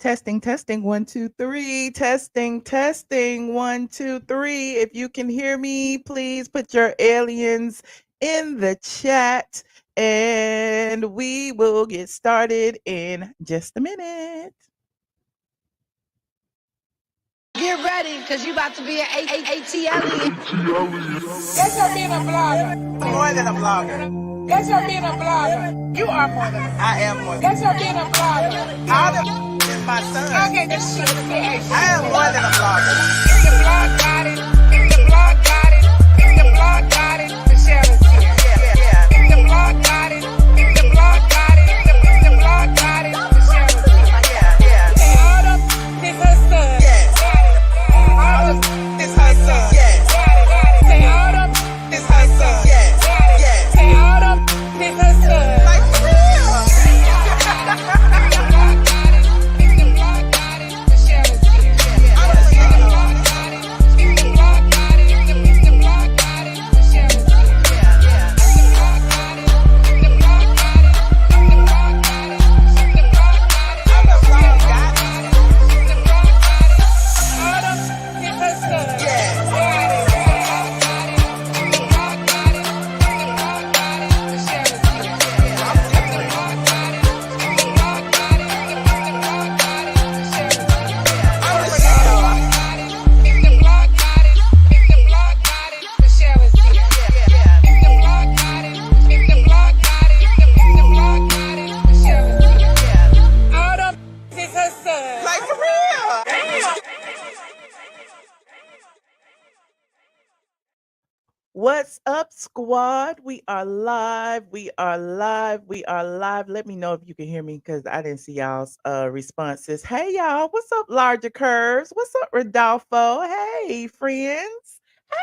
Testing, testing, 1, 2, 3. Testing, 1, 2, 3. If you can hear me, please put your aliens in the chat and we will get started in just a minute. Get ready, because you about to be an ATLien. That's your being a blogger. More than a blogger. That's your being a blogger. You are more than I am more than That's your being a blogger. All the is my son. Okay, this shit is I am more than a blogger. If the blog got it, if the blog got it, if the blog got it, Michelle is here. Yeah. If the blog got it, if the blog got it, if the blog got it, Michelle is here. Yeah. Say all up, this her son. Yes. All up, this her son. Yes. Say all up, this her son. Yes. Yes. Say all up, this her son. Like for real. What's up, squad? We are live. Let me know if you can hear me because I didn't see y'all's responses. Hey, y'all. What's up, Larger Curves? What's up, Rodolfo? Hey, friends.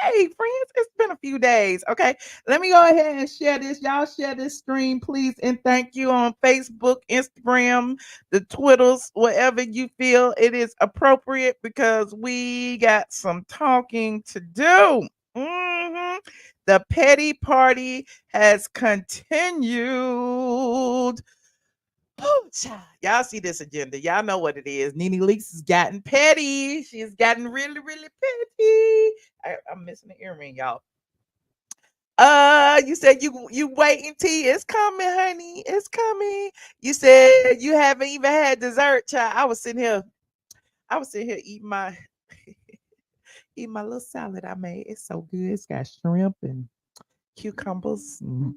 It's been a few days. Okay, let me go ahead and share this. Y'all share this stream, please. And thank you on Facebook, Instagram, the Twitters, wherever you feel it is appropriate because we got some talking to do. The petty party has continued. Y'all see this agenda. Y'all know what it is. Nene Leaks has gotten petty. She's gotten really, really petty. I'm missing an earring, y'all. You said you waiting, T. It's coming, honey. It's coming. You said you haven't even had dessert, child. I was sitting here eating my little salad I made. It's so good. It's got shrimp and cucumbers and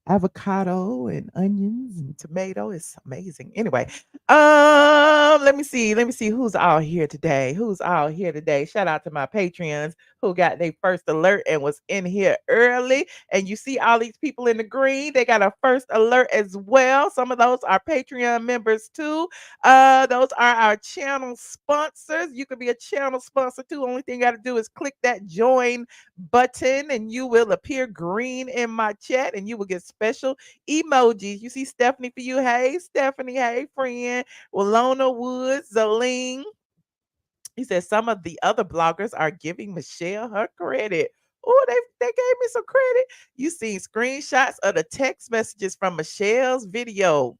avocado and onions and tomato. It's amazing. Anyway, let me see who's all here today. Shout out to my Patreons who got their first alert and was in here early. And you see all these people in the green, they got a first alert as well. Some of those are Patreon members too. Those are our channel sponsors. You can be a channel sponsor too. Only thing you got to do is click that join button and you will appear green in my chat and you will get special emojis. You see Stephanie for you. Hey, Stephanie. Hey, friend. Walona Woods, Zoline. He said some of the other bloggers are giving Michelle her credit. Oh, they gave me some credit. You seen screenshots of the text messages from Michelle's video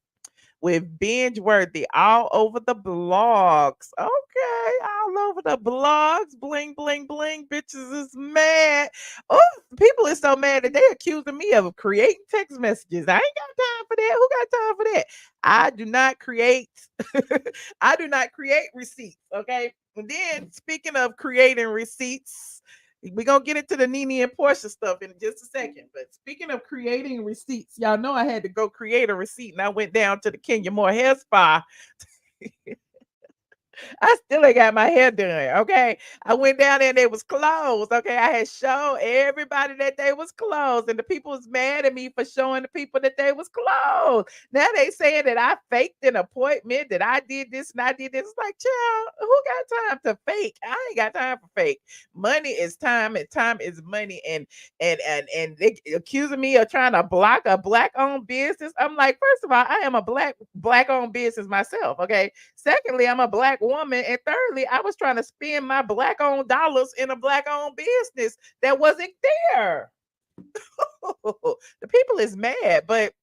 with binge worthy all over the blogs. Okay, all over the blogs. Bling, bling, bling. Bitches is mad. Oh, people are so mad that they accusing me of creating text messages. I ain't got time for that. Who got time for that? I do not create. I do not create receipts. Okay. And then speaking of creating receipts, we're going to get into the Nene and Porsha stuff in just a second. But speaking of creating receipts, y'all know I had to go create a receipt and I went down to the Kenya Moore Hair Spa. I still ain't got my hair done. Okay. I went down there and they was closed. Okay. I had shown everybody that they was closed. And the people was mad at me for showing the people that they was closed. Now they saying that I faked an appointment, that I did this and I did this. It's like, child, who got time to fake? I ain't got time for fake. Money is time and time is money. And they accusing me of trying to block a black-owned business. I'm like, first of all, I am a black-owned business myself. Okay. Secondly, I'm a black woman. And thirdly, I was trying to spend my black-owned dollars in a black-owned business that wasn't there. The people is mad, but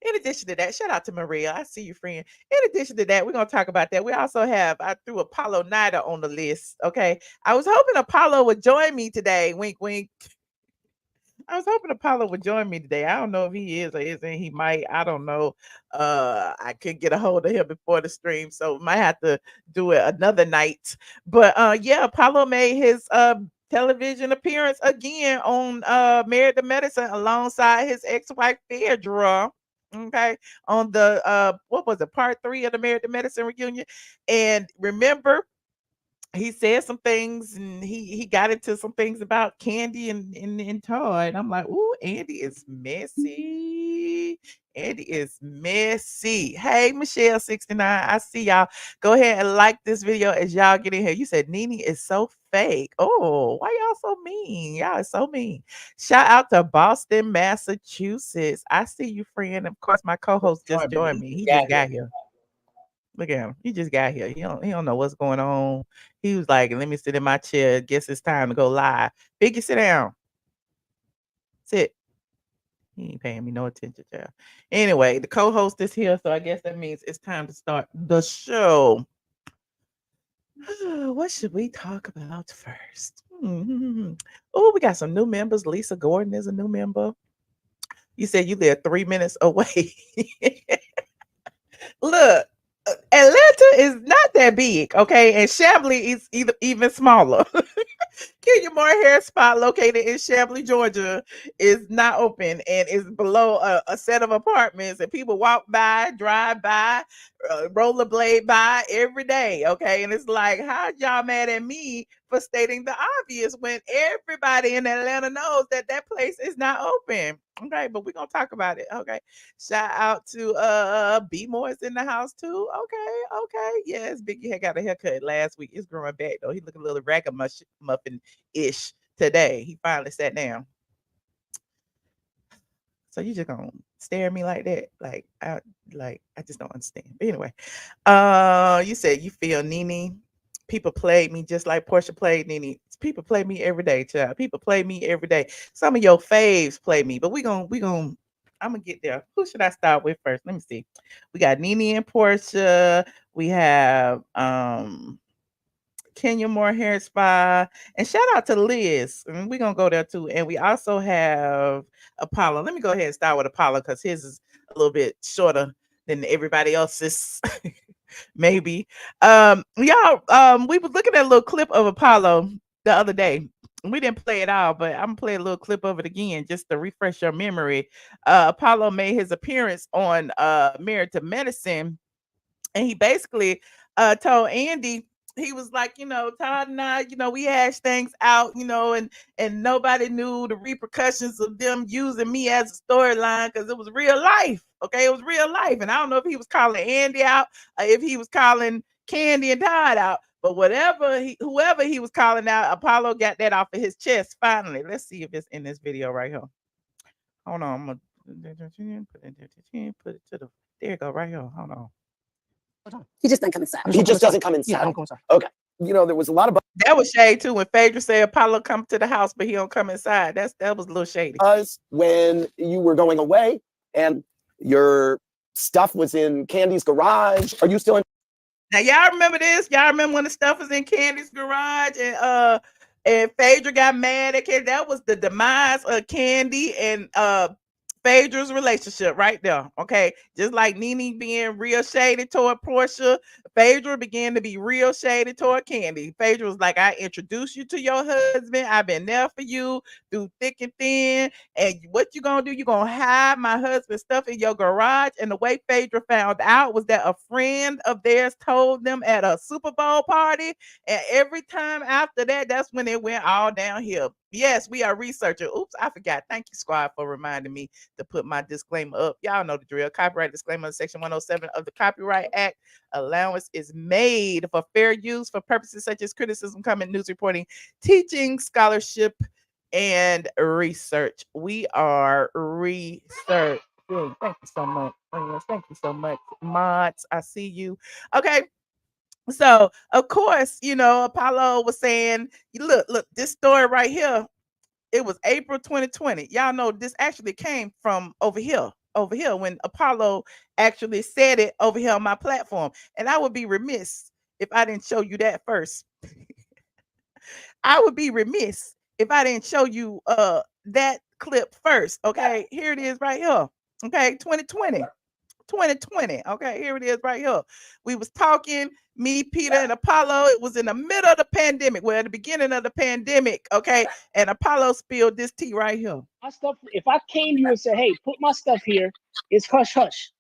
In addition to that, shout out to Maria. I see you, friend. In addition to that, we're gonna talk about that. We also have I threw Apollo Nida on the list. Okay. I was hoping Apollo would join me today. Wink wink. I was hoping Apollo would join me today. I don't know if he is or isn't. He might. I don't know. I could get a hold of him before the stream, so might have to do it another night. But yeah, Apollo made his television appearance again on Married to Medicine alongside his ex-wife Phaedra. Okay, on the what was it, part 3 of the Married to Medicine reunion. And remember, he said some things and he got into some things about Kandi and Todd. I'm like, ooh, Andy is messy. Andy is messy. Hey, Michelle 69. I see y'all. Go ahead and like this video as y'all get in here. You said Nene is so fake. Oh, why y'all so mean? Y'all is so mean. Shout out to Boston, Massachusetts. I see you, friend. Of course, my co-host just joined me. He just got here. Look at him. He just got here. He don't know what's going on. He was like, let me sit in my chair. Guess it's time to go live. Biggie, sit down. Sit. He ain't paying me no attention, child. Anyway, the co-host is here, so I guess that means it's time to start the show. What should we talk about first? Oh, we got some new members. Lisa Gordon is a new member. You said you live 3 minutes away. Look, Atlanta is not that big, okay? And Chamblee is even smaller. Kenya Moore Hair Spot, located in Chamblee, Georgia, is not open and is below a set of apartments. And people walk by, drive by, rollerblade by every day, okay? And it's like, how y'all mad at me for stating the obvious when everybody in Atlanta knows that that place is not open? Okay, but we're gonna talk about it. Okay. Shout out to B Moore's in the house too. Okay. Yes, Biggie had got a haircut last week. It's growing back though. He looking a little ragamuffin-ish today. He finally sat down. So you just gonna stare at me like that? I just don't understand. But anyway, you said you feel Nene. People played me just like Porsha played Nene. People play me every day, child. People play me every day. Some of your faves play me, but I'm gonna get there. Who should I start with first? Let me see. We got Nene and Porsha. We have Kenya Moore Hair Spa, and shout out to Liz. We're gonna go there too. And we also have Apollo. Let me go ahead and start with Apollo because his is a little bit shorter than everybody else's. Maybe. Y'all, we was looking at a little clip of Apollo the other day. We didn't play it all, but I'm gonna play a little clip of it again just to refresh your memory. Apollo made his appearance on Married to Medicine, and he basically told Andy, he was like, Todd and I, we hashed things out, and nobody knew the repercussions of them using me as a storyline because it was real life. Okay, it was real life. And I don't know if he was calling Andy out or if he was calling Kandi and Todd out. But whoever he was calling out, Apollo got that off of his chest finally. Let's see if it's in this video right here. Hold on, I'm gonna put it to the, there you go, right here. Hold on. He just doesn't come inside. He just doesn't come inside. Yeah, I don't come inside. Okay. There was a lot of That was shade too when Phaedra said Apollo come to the house, but he don't come inside. That was a little shady. buzz when you were going away and your stuff was in Kandi's garage. Are you still in? Now y'all remember this? Y'all remember when the stuff was in Kandi's garage and Phaedra got mad at Kandi? That was the demise of Kandi and Phaedra's relationship right there. Okay. Just like Nene being real shady toward Porsha, Phaedra began to be real shady toward Kandi. Phaedra was like, I introduced you to your husband. I've been there for you through thick and thin. And what you gonna do? You gonna hide my husband's stuff in your garage. And the way Phaedra found out was that a friend of theirs told them at a Super Bowl party. And every time after that, that's when it went all downhill. Yes, we are researching. Oops, I forgot. Thank you, Squad, for reminding me to put my disclaimer up. Y'all know the drill. Copyright disclaimer, Section 107 of the Copyright Act. Allowance is made for fair use for purposes such as criticism, comment, news reporting, teaching, scholarship, and research. We are researching. Thank you so much, friends. Thank you so much, mods. I see you. Okay. So, of course, Apollo was saying, look, this story right here, it was April 2020. Y'all know this actually came from over here. over here when Apollo actually said it over here on my platform. And I would be remiss if I didn't show you that first. I would be remiss if I didn't show you that clip first. Okay, here it is right here. Okay, 2020. 2020. Okay, here it is right here. We was talking, me, Peter, and Apollo. It was in the middle of the pandemic. Well, at the beginning of the pandemic, okay, and Apollo spilled this tea right here. My stuff. If I came to you and said, "Hey, put my stuff here," it's hush hush.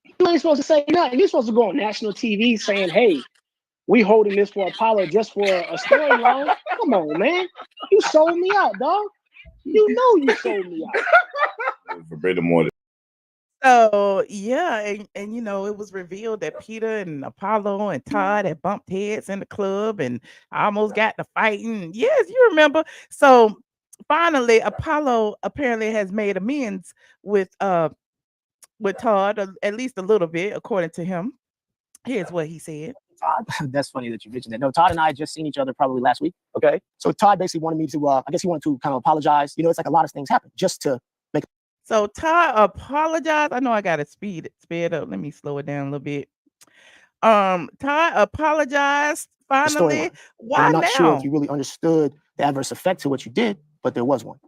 You ain't supposed to say nothing. You're supposed to go on national TV saying, "Hey, we holding this for Apollo just for a storyline." Come on, man. You sold me out, dog. You know you sold me out. Verbatim order. So yeah, and you know, it was revealed that Peter and Apollo and Todd had bumped heads in the club and almost got to fighting. Yes, you remember. So finally, Apollo apparently has made amends with Todd, at least a little bit, according to him. Here's what he said. Todd, that's funny that you mentioned that. No, Todd and I had just seen each other probably last week. Okay. So Todd basically wanted me to, I guess he wanted to kind of apologize. You know, it's like a lot of things happen just to make. So Todd apologized. I know I gotta speed it up. Let me slow it down a little bit. Todd apologized the finally. storyline. And Why I'm not sure now? if you really understood the adverse effect to what you did, but there was one.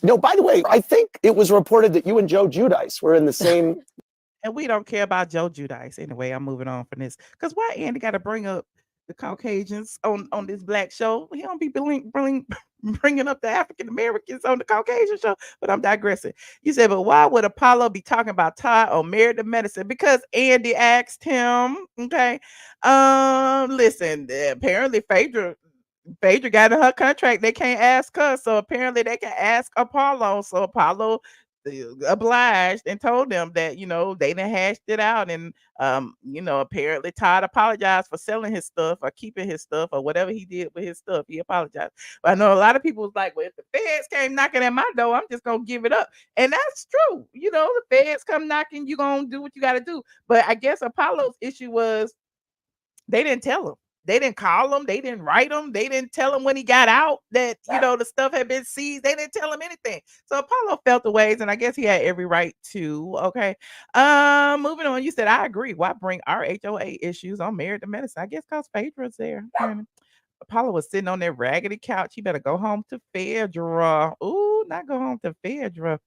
No, by the way, I think it was reported that you and Joe Giudice were in the same. And we don't care about Joe Giudice anyway. I'm moving on from this because why Andy got to bring up the Caucasians on this black show? He don't be bringing up the African Americans on the Caucasian show. But I'm digressing. You said, but why would Apollo be talking about Todd or Married to Medicine? Because Andy asked him. Okay. Listen. Apparently, Phaedra got in her contract. They can't ask her, so apparently they can ask Apollo. So Apollo obliged and told them that they done hashed it out, and apparently Todd apologized for selling his stuff or keeping his stuff or whatever he did with his stuff. He apologized. But I know a lot of people was like, well, if the feds came knocking at my door, I'm just gonna give it up. And that's true. The feds come knocking, you gonna do what you gotta do. But I guess Apollo's issue was they didn't tell him. They didn't call him. They didn't write him. They didn't tell him when he got out that, the stuff had been seized. They didn't tell him anything. So Apollo felt the ways, and I guess he had every right to. Okay. Moving on. You said, I agree. Why bring RHOA issues on Married to Medicine? I guess because Phaedra's there. Apollo was sitting on that raggedy couch. He better go home to Phaedra. Ooh, not go home to Phaedra.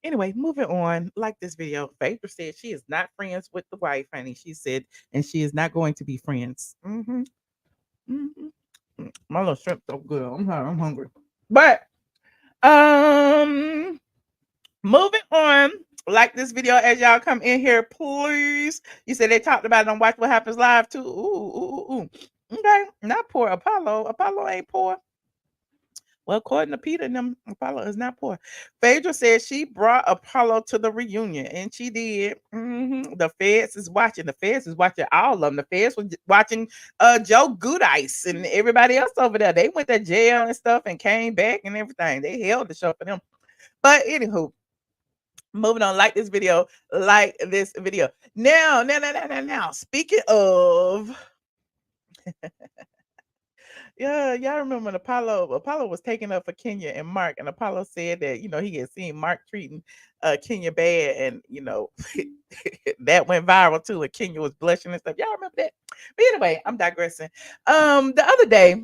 Anyway, moving on. Like this video, Phaedra said she is not friends with the wife, honey. She said, and she is not going to be friends. My little shrimp so good. I'm hungry. But moving on. Like this video as y'all come in here, please. You said they talked about it on Watch What Happens Live too. Ooh. Okay, not poor Apollo. Apollo ain't poor. Well, according to Peter and them, Apollo is not poor. Phaedra said she brought Apollo to the reunion, and she did. The feds is watching. The feds is watching all of them. The feds was watching Joe Giudice and everybody else over there. They went to jail and stuff and came back and everything. They held the show for them. But anywho, moving on. Like this video. Now. Speaking of. Yeah, y'all remember when Apollo was taking up for Kenya and Mark, and Apollo said that he had seen Mark treating Kenya bad, and that went viral too, and Kenya was blushing and stuff. Y'all remember that? But anyway, I'm digressing. The other day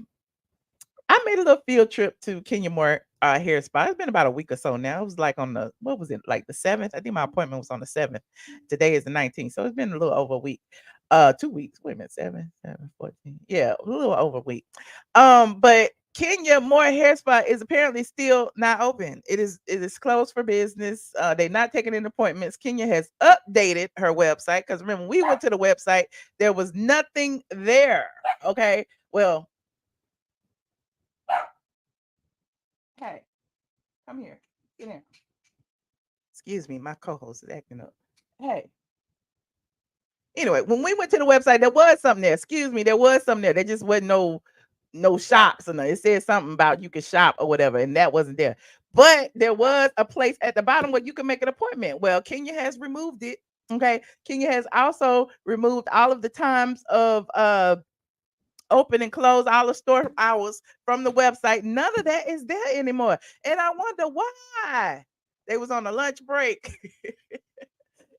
I made a little field trip to Kenya Moore hair spa. It's been about a week or so now. It was like on the what was it, like the 7th? I think my appointment was on the 7th. Today is the 19th, so it's been a little over a week. 2 weeks. Wait a minute, 7, 14. Yeah, a little over a week. But Kenya Moore Hair Spa is apparently still not open. It is closed for business. They're not taking in appointments. Kenya has updated her website because remember, when we went to the website, there was nothing there. Okay. Well, hey, come here. Get in. Excuse me, my co-host is acting up. Hey. Anyway, when we went to the website, there was something there. Excuse me, there was something there. There just wasn't no shops or nothing. It said something about you could shop or whatever, and that wasn't there. But there was a place at the bottom where you can make an appointment. Well, Kenya has removed it. Okay. Kenya has also removed all of the times of open and close, all the store hours from the website. None of that is there anymore. And I wonder why. They was on a lunch break.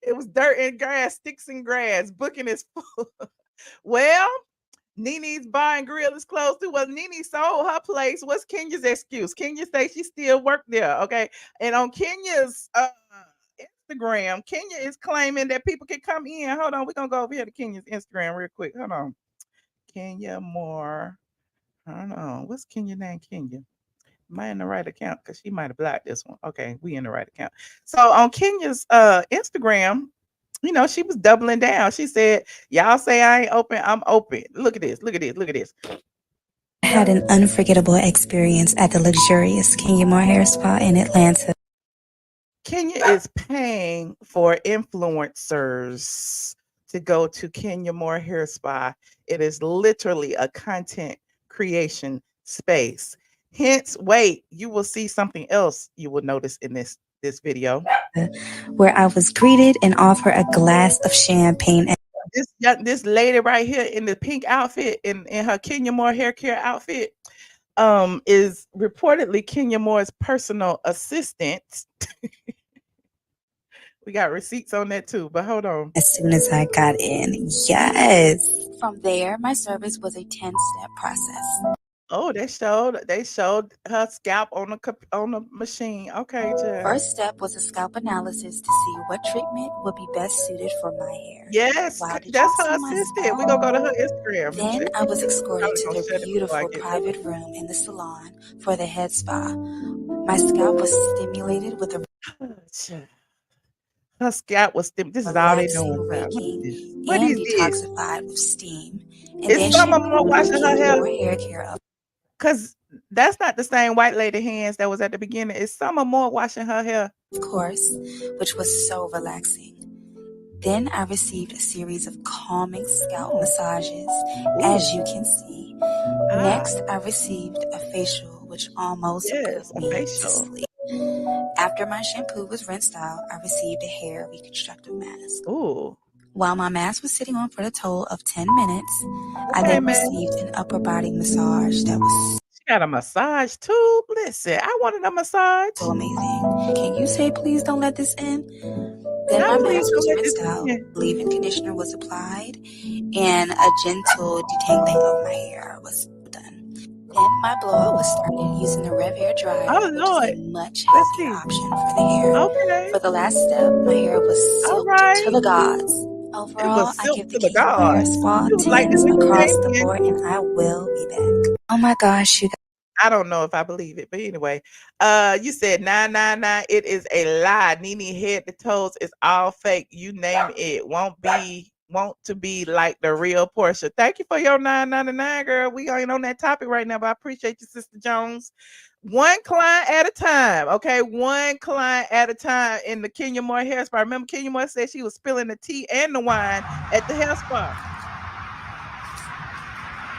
It was dirt and grass, sticks and grass. Booking is full. Well, Nene's bar and grill is closed too. Well, Nene sold her place. What's Kenya's excuse? Kenya say she still work there. Okay. And on Kenya's Instagram, Kenya is claiming that people can come in. Hold on, we're gonna go over here to Kenya's Instagram real quick. Hold on. Kenya Moore. Hold on. What's Kenya name? Kenya. Am I in the right account? Because she might have blocked this one. Okay, we in the right account. So on Kenya's Instagram, you know, she was doubling down. She said, y'all say I ain't open, I'm open. Look at this, look at this, look at this. I had an unforgettable experience at the luxurious Kenya Moore Hair Spa in Atlanta. Kenya is paying for influencers to go to Kenya Moore Hair Spa. It is literally a content creation space. Hence, wait, you will see something else you will notice in this video. Where I was greeted and offered a glass of champagne. This lady right here in the pink outfit, in her Kenya Moore hair care outfit, is reportedly Kenya Moore's personal assistant. We got receipts on that too, but hold on. As soon as I got in, yes. From there, my service was a 10-step process. Oh, they showed her scalp on the machine. Okay, Jen. First step was a scalp analysis to see what treatment would be best suited for my hair. Yes, that's her assistant. We're gonna go to her Instagram. Then I was escorted to their beautiful private room in the salon for the head spa. My scalp was stimulated with a her scalp was this is all they doing. What is this? Detoxified with steam. And is someone more washing her hair care up. Because that's not the same white lady hands that was at the beginning. It's Summer Moore washing her hair. Of course, which was so relaxing. Then I received a series of calming scalp massages, as you can see. Next, I received a facial, which almost put me to sleep. After my shampoo was rinsed out, I received a hair reconstructive mask. Ooh. While my mask was sitting on for a total of 10 minutes, I then received an upper body massage that was... She got a massage too? Listen, I wanted a massage. So amazing. Can you say, please don't let this in? Then my mask was rinsed out, leave-in conditioner was applied, and a gentle detangling of my hair was done. Then my blowout was started using the Rev Hair Dryer, which is a much healthier option for the hair. Okay. For the last step, my hair was silked to the gods. Overall, I give the Kenya Moore Hair Spa 10s across the board, and I will be back. Oh my gosh, you guys. I don't know if I believe it, but anyway, you said 999. It is a lie. Nene head to toes is all fake. You name it. Want to be like the real Porsha. Thank you for your 999, girl. We ain't on that topic right now, but I appreciate you, Sister Jones. One client at a time, okay? One client at a time in the Kenya Moore hair spa. Remember, Kenya Moore said she was spilling the tea and the wine at the hair spa.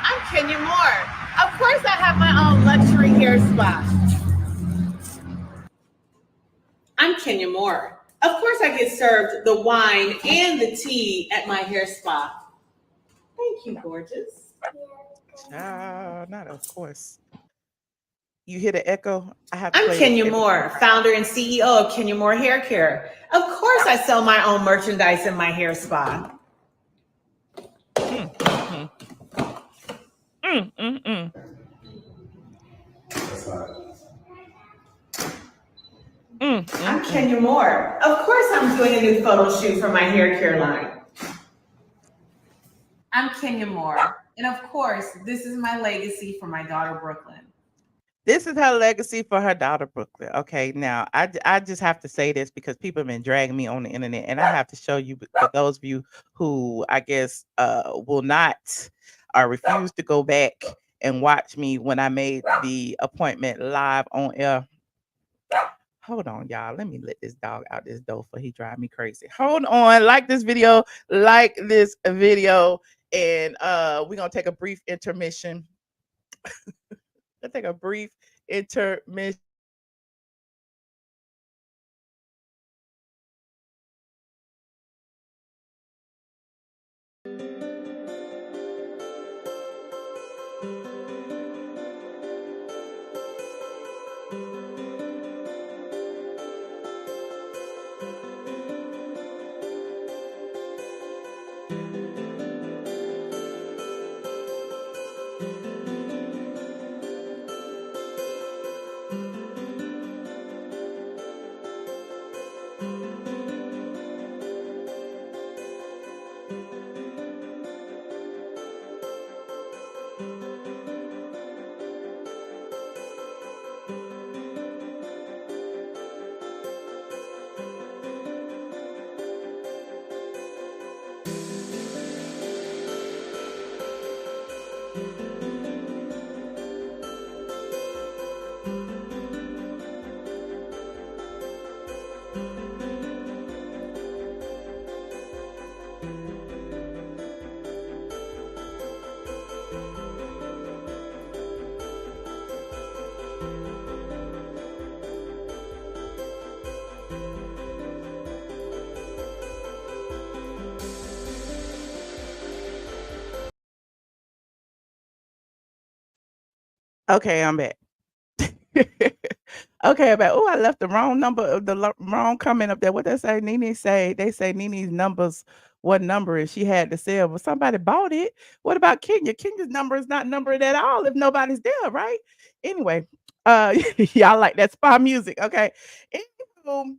I'm Kenya Moore. Of course, I have my own luxury hair spa. I'm Kenya Moore. Of course, I get served the wine and the tea at my hair spa. Thank you, gorgeous. Not of course. You hear the echo? I'm Kenya Moore, founder and CEO of Kenya Moore Hair Care. Of course, I sell my own merchandise in my hair spa. I'm Kenya Moore. Of course, I'm doing a new photo shoot for my hair care line. I'm Kenya Moore. And of course, this is my legacy for my daughter, Brooklyn. This is her legacy for her daughter, Brooklyn. Okay, now I just have to say this because people have been dragging me on the internet, and I have to show you, for those of you who I guess will not or refuse to go back and watch me when I made the appointment live on air. Hold on, y'all. Let me let this dog out this door for he drive me crazy. Hold on. Like this video, and we're gonna take a brief intermission. Let's take a brief intermission. Okay, I'm back. Okay, but oh, I left the wrong number of wrong comment up there. What they say? Nene say they say Nene's numbers. What number is she had to sell? But somebody bought it. What about Kenya? Kenya's number is not numbered at all if nobody's there, right? Anyway, y'all like that spa music, okay? Anywho,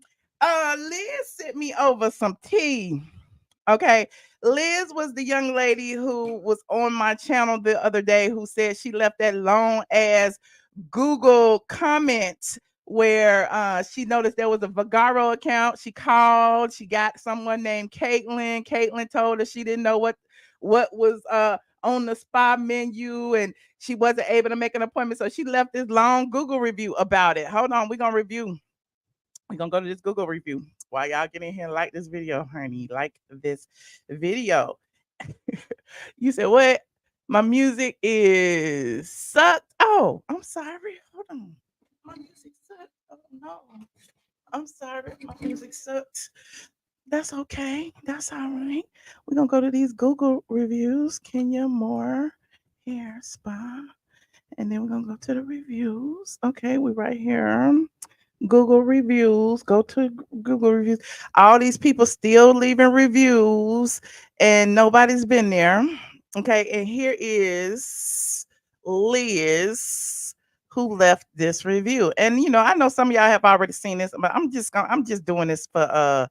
Liz sent me over some tea. Okay. Liz was the young lady who was on my channel the other day who said she left that long ass Google comment where she noticed there was a Vagaro account. She called, she got someone named Caitlin. Caitlin told her she didn't know what was on the spa menu and she wasn't able to make an appointment. So she left this long Google review about it. Hold on, we're gonna review. We're gonna go to this Google review. While y'all get in here and like this video, honey. Like this video. You said what? My music is sucked. Oh, I'm sorry. Hold on. My music sucked. Oh no. I'm sorry. My music sucked. That's okay. That's all right. We're gonna go to these Google reviews. Kenya Moore hair spa. And then we're gonna go to the reviews. Okay, we're right here. Google reviews. Go to Google reviews. All these people still leaving reviews, and nobody's been there. Okay, and here is Liz who left this review. And I know some of y'all have already seen this, but I'm just doing this for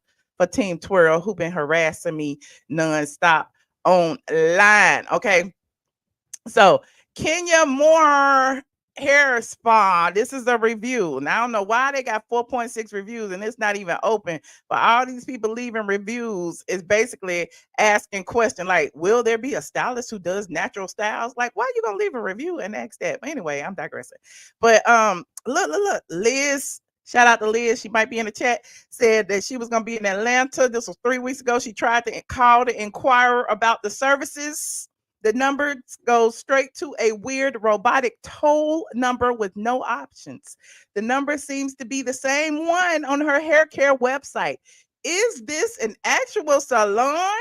Team Twirl who been harassing me nonstop online. Okay. So Kenya Moore hair spa. This is a review. Now I don't know why they got 4.6 reviews and it's not even open. But all these people leaving reviews is basically asking question like, will there be a stylist who does natural styles? Like, why are you gonna leave a review and ask that? But anyway, I'm digressing. But look, Liz. Shout out to Liz. She might be in the chat. Said that she was gonna be in Atlanta. This was 3 weeks ago. She tried to call to inquire about the services. The number goes straight to a weird robotic toll number with no options. The number seems to be the same one on her hair care website. Is this an actual salon?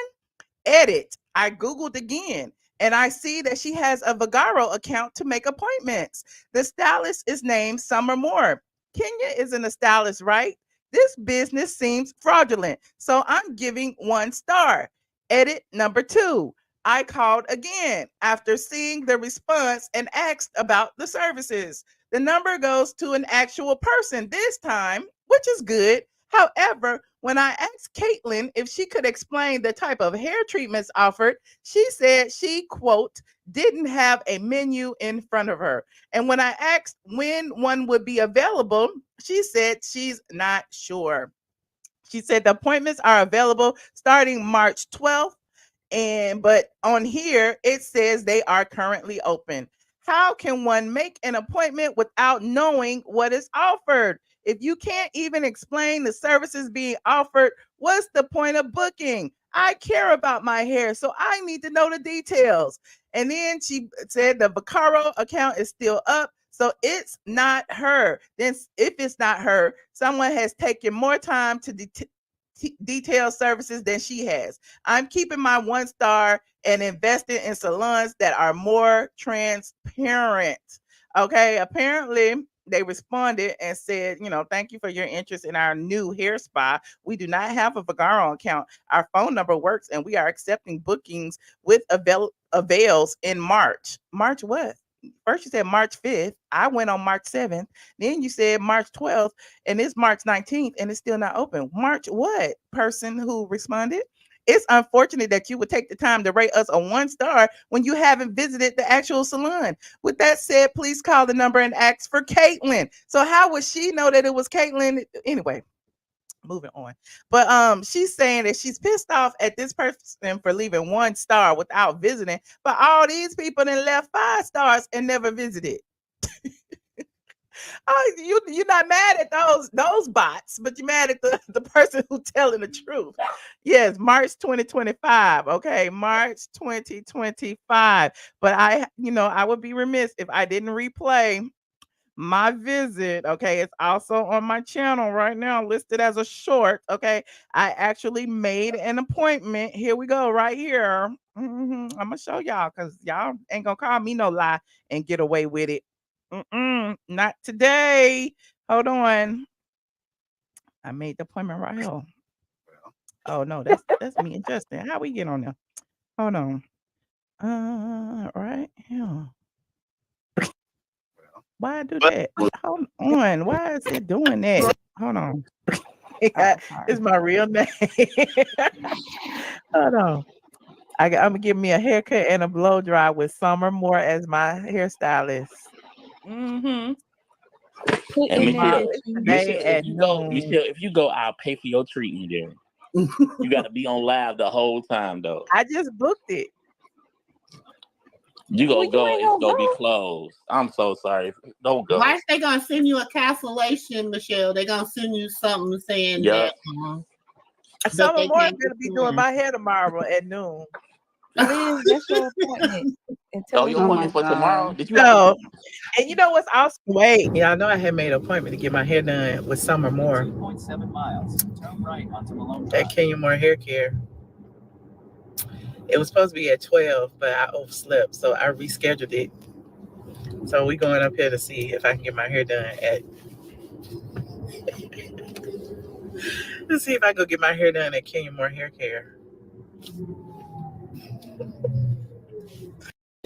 Edit. I Googled again and I see that she has a Vagaro account to make appointments. The stylist is named Summer Moore. Kenya isn't a stylist, right? This business seems fraudulent. So I'm giving 1 star. Edit number 2. I called again after seeing the response and asked about the services. The number goes to an actual person this time, which is good. However, when I asked Caitlin if she could explain the type of hair treatments offered, she said she, quote, didn't have a menu in front of her. And when I asked when one would be available, she said she's not sure. She said the appointments are available starting March 12th. But on here it says they are currently open. How can one make an appointment without knowing what is offered? If you can't even explain the services being offered, what's the point of booking? I care about my hair, so I need to know the details. And then she said the Vacaro account is still up, so it's not her. Then if it's not her, someone has taken more time to detailed services than she has. I'm keeping my 1 star and investing in salons that are more transparent. Okay, apparently they responded and said, thank you for your interest in our new hair spa. We do not have a Vagaro account. Our phone number works and we are accepting bookings with avails in March. March what? First you said March 5th. I went on March 7th. Then you said March 12th, and it's March 19th, and it's still not open. March what? Person who responded. It's unfortunate that you would take the time to rate us a 1 star when you haven't visited the actual salon. With that said, please call the number and ask for Caitlin. So how would she know that it was Caitlin? Anyway, moving on. But she's saying that she's pissed off at this person for leaving 1 star without visiting, but all these people then left 5 stars and never visited. Oh, you're not mad at those bots, but you're mad at the person who's telling the truth. Yes, March 2025. Okay, March 2025. But I would be remiss if I didn't replay my visit. Okay, it's also on my channel right now, listed as a short. Okay, I actually made an appointment. Here we go, right here. I'm gonna show y'all because y'all ain't gonna call me no lie and get away with it. Not today. Hold on. I made the appointment right here. Oh no, that's me and Justin. How we get on there? Hold on. Right here. Why I do that? Hold on. Why is it doing that? Hold on. It's my real name. Hold on. I'm gonna give me a haircut and a blow dry with Summer Moore as my hairstylist. Mm-hmm. And Michelle, Today at noon. Michelle, if you go, I'll pay for your treatment there. You got to be on live the whole time, though. I just booked it. You gonna go, it's gonna be closed. I'm so sorry. Don't go. Why is they gonna send you a cancellation, Michelle? They're gonna send you something saying that. Summer Moore is gonna be doing my hair tomorrow at noon. Liz, that's your appointment. Oh, your appointment for tomorrow? Did you? No. And you know what's awesome? Wait, I know I had made an appointment to get my hair done with Summer Moore. 2.7 miles. Turn right onto Malone. At Kenya Moore Hair Care. It was supposed to be at 12, but I overslept, so I rescheduled it. So we going up here to see if I can get my hair done at. Let's see if I go get my hair done at Kenya Moore Hair Care.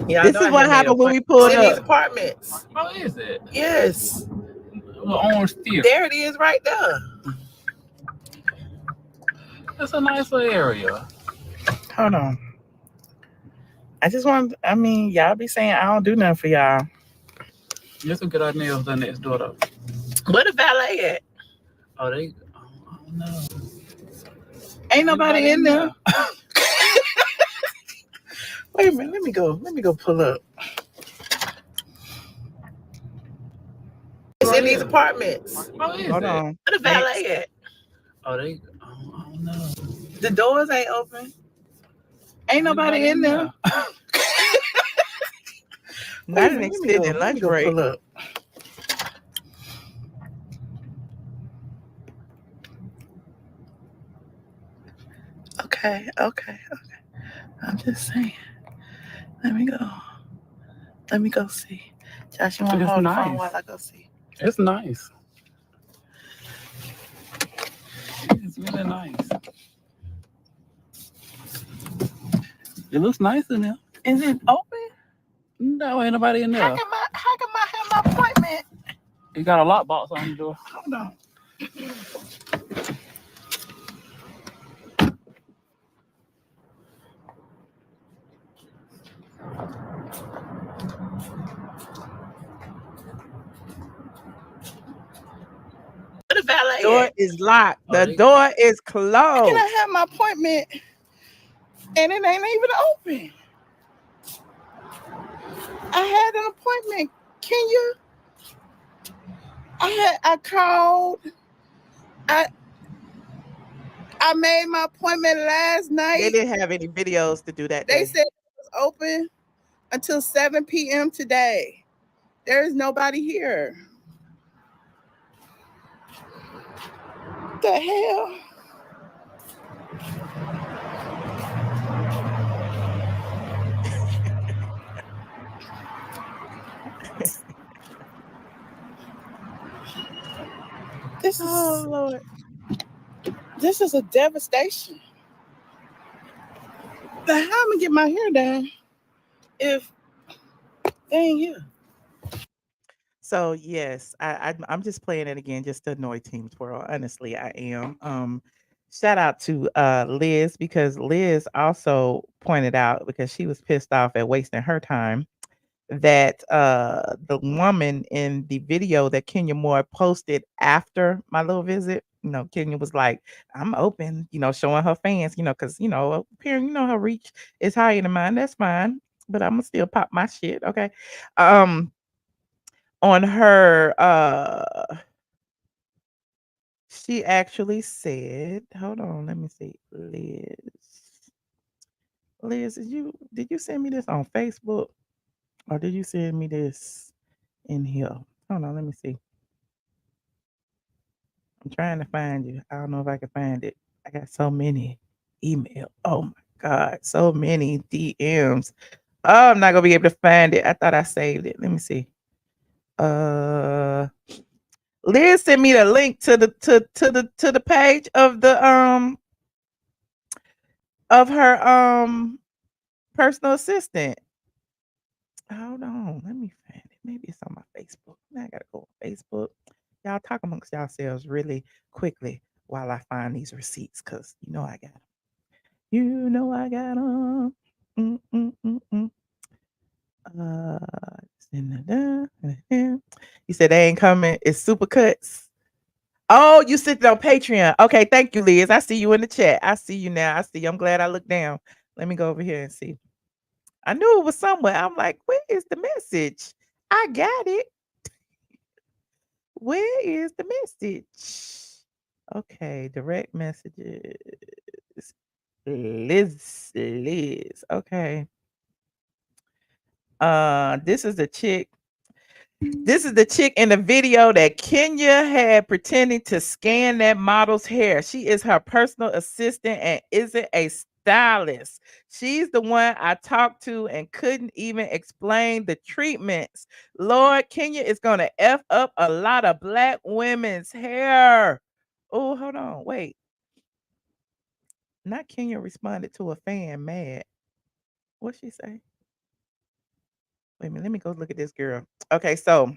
Yeah, this is what happened when we pulled up. These apartments. Oh, is it? Yes. Well, orange steel. There it is, right there. That's a nice little area. Hold on. I just want. I mean, y'all be saying I don't do nothing for y'all. Just a good idea of the next door though. Where the valet at? Oh, I don't know. Ain't nobody in there. Wait a minute. Let me go pull up. It's in these apartments. Oh, is Hold on. Where the valet at? Oh, I don't know. The doors ain't open. Ain't nobody in there. Not an extended lunch break. Pull up. Okay. I'm just saying. Let me go see. Josh, you want to hold the phone while I go see? It's nice. It's really nice. It looks nice in there. Is it open? No, ain't nobody in there. How come I have my appointment? You got a lockbox on the door. Hold on. The valet door is locked. The door is closed. Can I have my appointment? And it ain't even open. I had an appointment. Can you? I called. I made my appointment last night. They didn't have any videos to do that. They said it was open until 7 p.m. today. There is nobody here. What the hell? Lord. This is a devastation. How am I gonna get my hair done if they ain't here? So yes, I'm just playing it again just to annoy Team Twirl. Honestly, I am. Shout out to Liz, because Liz also pointed out, because she was pissed off at wasting her time, that the woman in the video that Kenya Moore posted after my little visit, Kenya was like, I'm open, showing her fans, because, apparently, her reach is higher than mine. That's fine. But I'm gonna still pop my shit. Okay. On her, she actually said, hold on, let me see. Liz, did you send me this on Facebook? Or did you send me this in here? Hold on, let me see. I'm trying to find you. I don't know if I can find it. I got so many emails. Oh my God, so many DMs. Oh, I'm not gonna be able to find it. I thought I saved it. Let me see. Liz sent me the link to the page of the of her personal assistant. Hold on, let me find it. Maybe it's on my Facebook. Now I gotta go on Facebook. Y'all talk amongst yourselves really quickly while I find these receipts, cause you know I got them. You know I got them. Mm, mm, mm, mm. You said they ain't coming. It's super cuts. Oh, you sent it on Patreon. Okay, thank you, Liz. I see you in the chat. I see you now. I see you. I'm glad I looked down. Let me go over here and see. I knew it was somewhere. I'm like, where is the message? I got it. Where is the message? Okay, direct messages. Liz. Okay. This is the chick. This is the chick in the video that Kenya had pretending to scan that model's hair. She is her personal assistant and isn't a stylist. She's the one I talked to and couldn't even explain the treatments. Lord, Kenya is going to F up a lot of black women's hair. Oh, hold on. Wait. Not Kenya responded to a fan mad. What'd she say? Wait a minute. Let me go look at this girl. Okay, so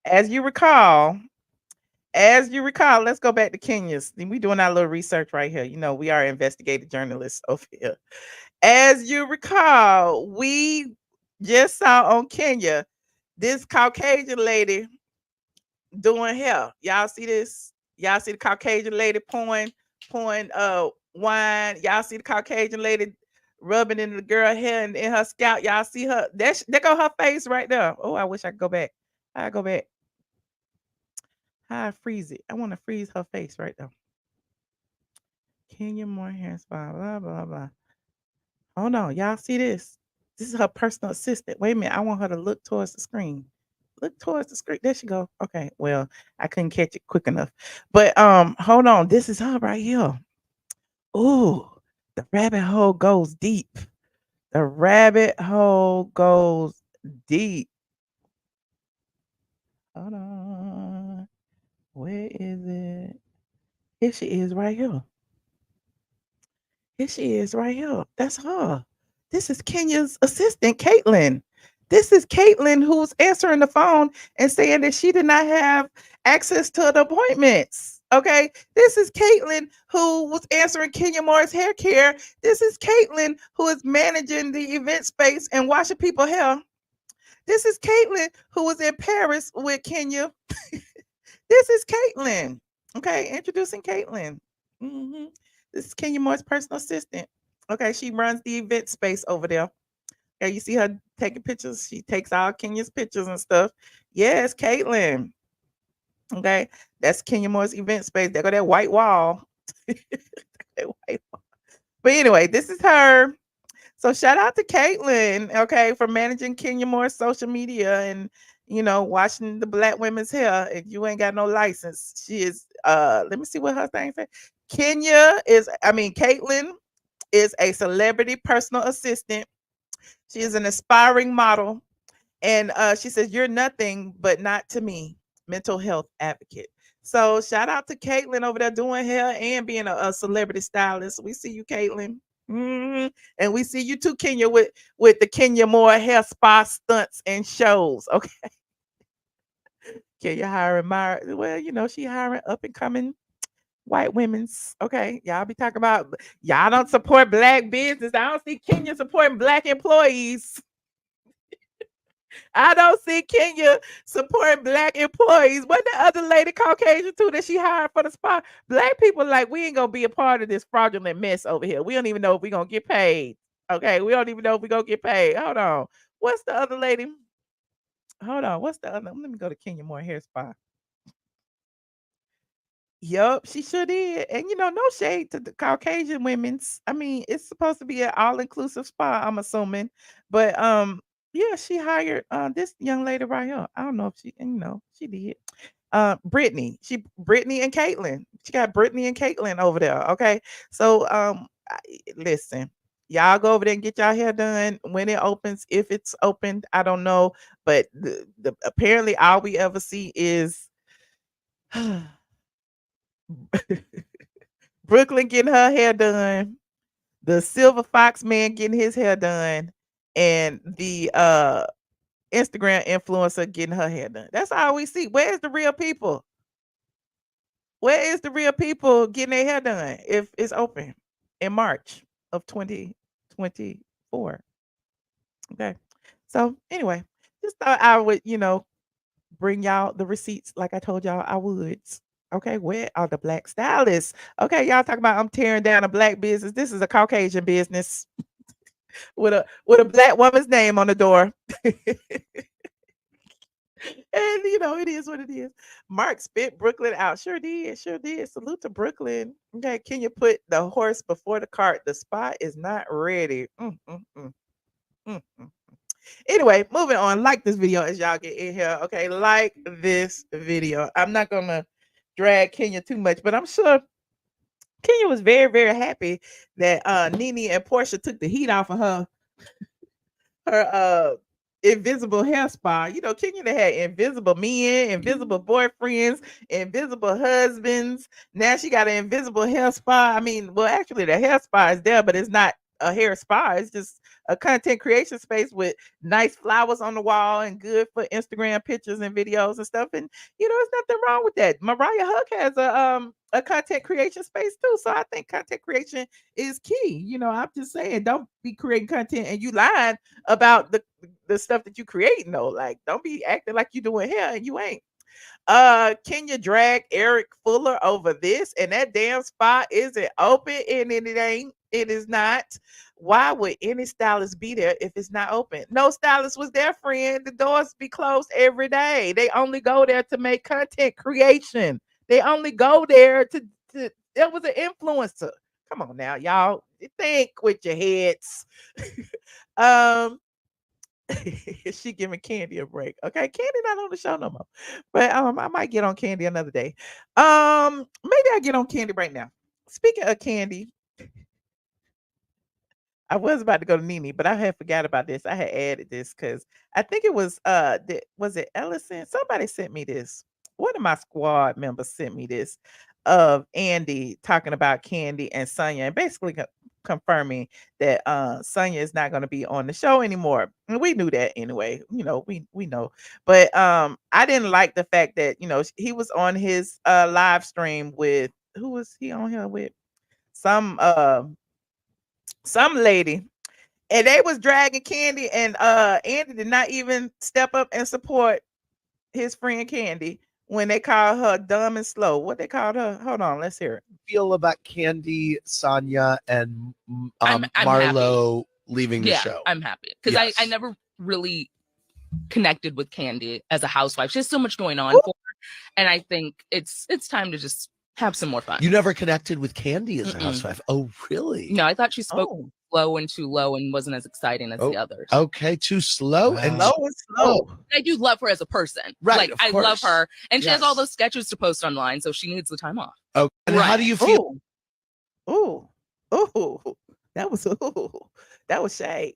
as you recall, let's go back to Kenya's. We doing our little research right here. You know, we are investigative journalists over here. As you recall, we just saw on Kenya this Caucasian lady doing hair. Y'all see this? Y'all see the Caucasian lady pouring wine. Y'all see the Caucasian lady rubbing in the girl hair and in her scalp. Y'all see her. There go her face right there. Oh, I wish I could go back. I go back. How I freeze it? I want to freeze her face right now. Kenya Moore hair spa, blah, blah, blah. Hold on. Y'all see this? This is her personal assistant. Wait a minute. I want her to look towards the screen. Look towards the screen. There she go. Okay. Well, I couldn't catch it quick enough. But hold on. This is her right here. Ooh, the rabbit hole goes deep. The rabbit hole goes deep. Hold on. Where is it? Here she is right here. Here she is right here. That's her. This is Kenya's assistant, Caitlin. This is Caitlin who's answering the phone and saying that she did not have access to the appointments. Okay. This is Caitlin who was answering Kenya Moore's hair care. This is Caitlin who is managing the event space and washing people's hair. This is Caitlin who was in Paris with Kenya. This is Caitlin. Okay. Introducing Caitlin. Mm-hmm. This is Kenya Moore's personal assistant. Okay, she runs the event space over there. Okay, you see her taking pictures. She takes all Kenya's pictures and stuff. Yes, Caitlin. Okay, that's Kenya Moore's event space. There go that white wall. That white wall. But anyway, this is her. So shout out to Caitlin, okay, for managing Kenya Moore's social media and watching the black women's hair. If you ain't got no license, she is let me see what her thing said. Caitlin is a celebrity personal assistant. She is an aspiring model. And she says, "You're nothing but not to me, mental health advocate." So shout out to Caitlin over there doing hair and being a celebrity stylist. We see you, Caitlin. Mm-hmm. And we see you too, Kenya, with the Kenya Moore hair spa stunts and shows. Okay. Kenya hiring my she hiring up and coming white women's. Okay. Y'all be talking about y'all don't support black business. I don't see Kenya supporting black employees. I don't see Kenya supporting black employees. What the other lady Caucasian too that she hired for the spa? Black people like, we ain't gonna be a part of this fraudulent mess over here. We don't even know if we're gonna get paid. Okay, we don't even know if we're gonna get paid. Hold on. What's the other lady? Hold on. What's the other? Let me go to Kenya Moore hair spa. Yup, she sure did. And no shade to the Caucasian women's. I mean, it's supposed to be an all-inclusive spa, I'm assuming. But yeah, she hired this young lady right here. I don't know if she did. Brittany. Brittany and Caitlin. She got Brittany and Caitlin over there. Okay. So listen, Y'all go over there and get y'all hair done when it opens. If it's opened, I don't know. But the apparently all we ever see is Brooklyn getting her hair done, the Silver Fox man getting his hair done, and the Instagram influencer getting her hair done. That's all we see. Where's the real people? Where is the real people getting their hair done if it's open in March of 2024? Okay. So anyway, just thought I would, bring y'all the receipts like I told y'all I would. Okay, where are the black stylists? Okay, y'all talking about I'm tearing down a black business. This is a Caucasian business with a black woman's name on the door. And it is what it is. Mark spit Brooklyn out. Sure did. Sure did. Salute to Brooklyn. Okay. Can you put the horse before the cart? The spot is not ready. Anyway, moving on. Like this video as y'all get in here. Okay. Like this video. I'm not gonna drag Kenya too much, but I'm sure Kenya was very, very happy that Nene and Porsha took the heat off of her invisible hair spa. Kenya had invisible men, invisible boyfriends, invisible husbands. Now she got an invisible hair spa. I mean, well, actually the hair spa is there, but it's not a hair spa. It's just a content creation space with nice flowers on the wall and good for Instagram pictures and videos and stuff. And there's nothing wrong with that. Mariah Huck has a content creation space too. So I think content creation is key. I'm just saying, don't be creating content and you lying about the stuff that you creating though. Like, don't be acting like you doing hair and you ain't. Kenya drag Eric Fuller over this, and that damn spot isn't open, and it ain't. It is not. Why would any stylist be there if it's not open? No stylist was there, friend. The doors be closed every day. They only go there to make content creation. They only go there to there was an influencer. Come on now, y'all. Think with your heads. She giving Kandi a break. Okay, Kandi not on the show no more. But I might get on Kandi another day. Maybe I get on Kandi right now. Speaking of Kandi, I was about to go to Nene, but I had forgot about this. I had added this because I think it was was it Ellison? Somebody sent me this. One of my squad members sent me this of Andy talking about Kandi and Sonya and basically confirming that Sonya is not going to be on the show anymore. And we knew that anyway. We know. But I didn't like the fact that, he was on his live stream with, who was he on here with? Some lady, and they was dragging Kandi, and Andy did not even step up and support his friend Kandi when they called her dumb and slow. What they called her? Hold on, let's hear it. Feel about Kandi, Sonya, and I'm Marlo leaving the Yeah, show. I'm happy because Yes. I never really connected with Kandi as a housewife. She has so much going on for her, and I think it's time to just have some more fun. You never connected with Kandi as a housewife. Oh, really? No, I thought she spoke slow and too low and wasn't as exciting as the others. Okay, too slow and slow. I do love her as a person. Right, Like of I love course. her, and she has Yes. all those sketches to post online, so she needs the time off. Okay. And how do you feel? Ooh, that was shade.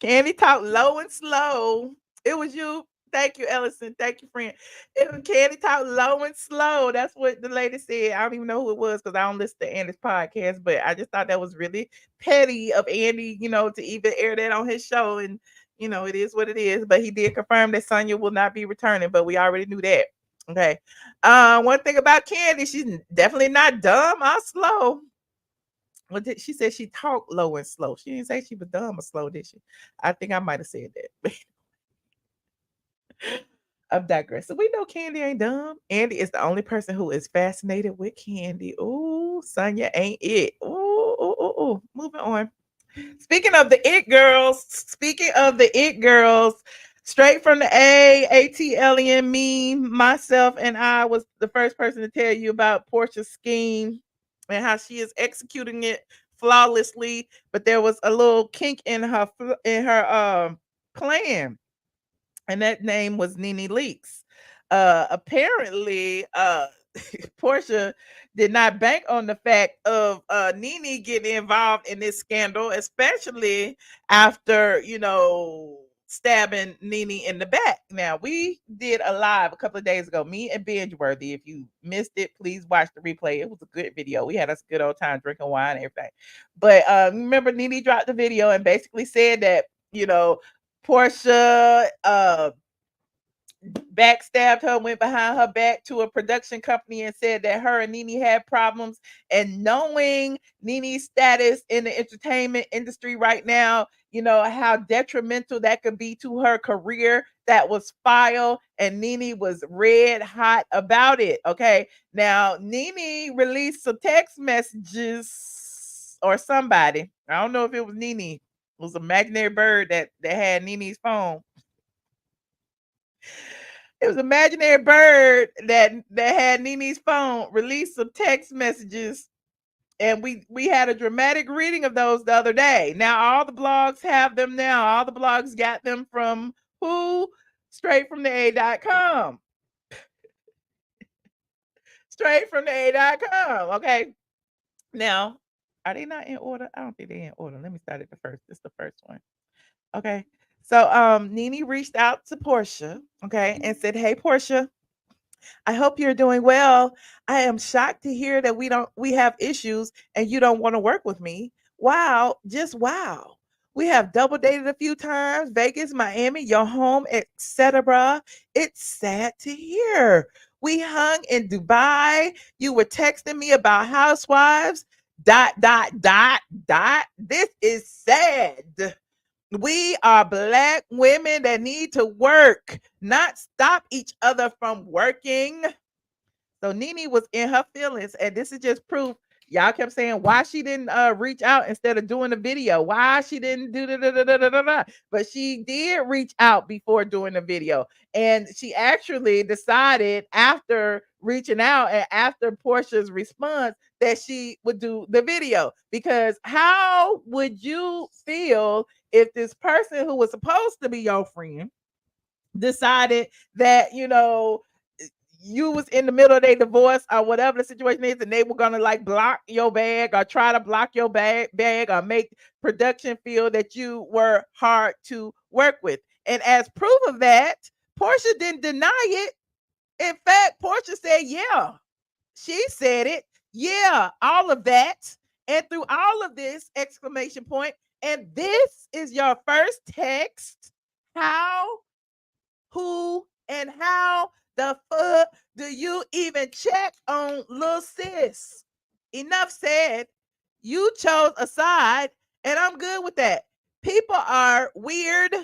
Kandi talk low and slow. It was you. Thank you, Ellison. Thank you, friend. It was Kandi talk low and slow. That's what the lady said. I don't even know who it was because I don't listen to Andy's podcast, but I just thought that was really petty of Andy, to even air that on his show. And it is what it is. But he did confirm that Sonya will not be returning, but we already knew that. Okay. One thing about Kandi, she's definitely not dumb or slow. She said she talked low and slow. She didn't say she was dumb or slow, did she? I think I might have said that. I'm digressing. We know Kandi ain't dumb. Andy is the only person who is fascinated with Kandi. Ooh, Sonya ain't it. Ooh. Moving on. Speaking of the it girls, straight from the ATLien, me, myself, and I was the first person to tell you about Porsha's scheme and how she is executing it flawlessly. But there was a little kink in her plan, and that name was Nene Leakes. Apparently, Porsha did not bank on the fact of Nene getting involved in this scandal, especially after, stabbing Nene in the back. Now, we did a live a couple of days ago, me and Bingeworthy. If you missed it, please watch the replay. It was a good video. We had a good old time drinking wine and everything. But remember, Nene dropped the video and basically said that, Porsha backstabbed her, went behind her back to a production company and said that her and Nene had problems. And knowing Nene's status in the entertainment industry right now, how detrimental that could be to her career, that was filed, and Nene was red hot about it. Okay. Now, Nene released some text messages, or somebody, I don't know if it was Nene, it was an imaginary bird that had Nene's phone. It was an imaginary bird that had Nene's phone, released some text messages, and we had a dramatic reading of those the other day. Now all the blogs have them now. All the blogs got them from who? Straight from the A.com. Straight from the A.com. Okay. Now, are they not in order? I don't think they're in order. Let me start at the first. This is the first one. Okay. So Nene reached out to Porsha, okay, and said, "Hey Porsha, I hope you're doing well. I am shocked to hear that we have issues and you don't want to work with me. Wow, just wow. We have double dated a few times, Vegas, Miami, your home, etc. It's sad to hear. We hung in Dubai. You were texting me about housewives. ... This is sad. We are Black women that need to work, not stop each other from working." So Nene was in her feelings, and this is just proof. Y'all kept saying why she didn't reach out instead of doing the video, why she didn't do da. But she did reach out before doing the video, and she actually decided after reaching out and after Porsha's response that she would do the video. Because how would you feel if this person who was supposed to be your friend decided that you was in the middle of their divorce or whatever the situation is, and they were gonna like block your bag or try to block your bag or make production feel that you were hard to work with? And as proof of that, Porsha didn't deny it. In fact, Porsha said, yeah, she said it. Yeah, all of that. And through all of this, exclamation point. And this is your first text. How, who, and how the fuck do you even check on little sis? Enough said. You chose a side, and I'm good with that. People are weird,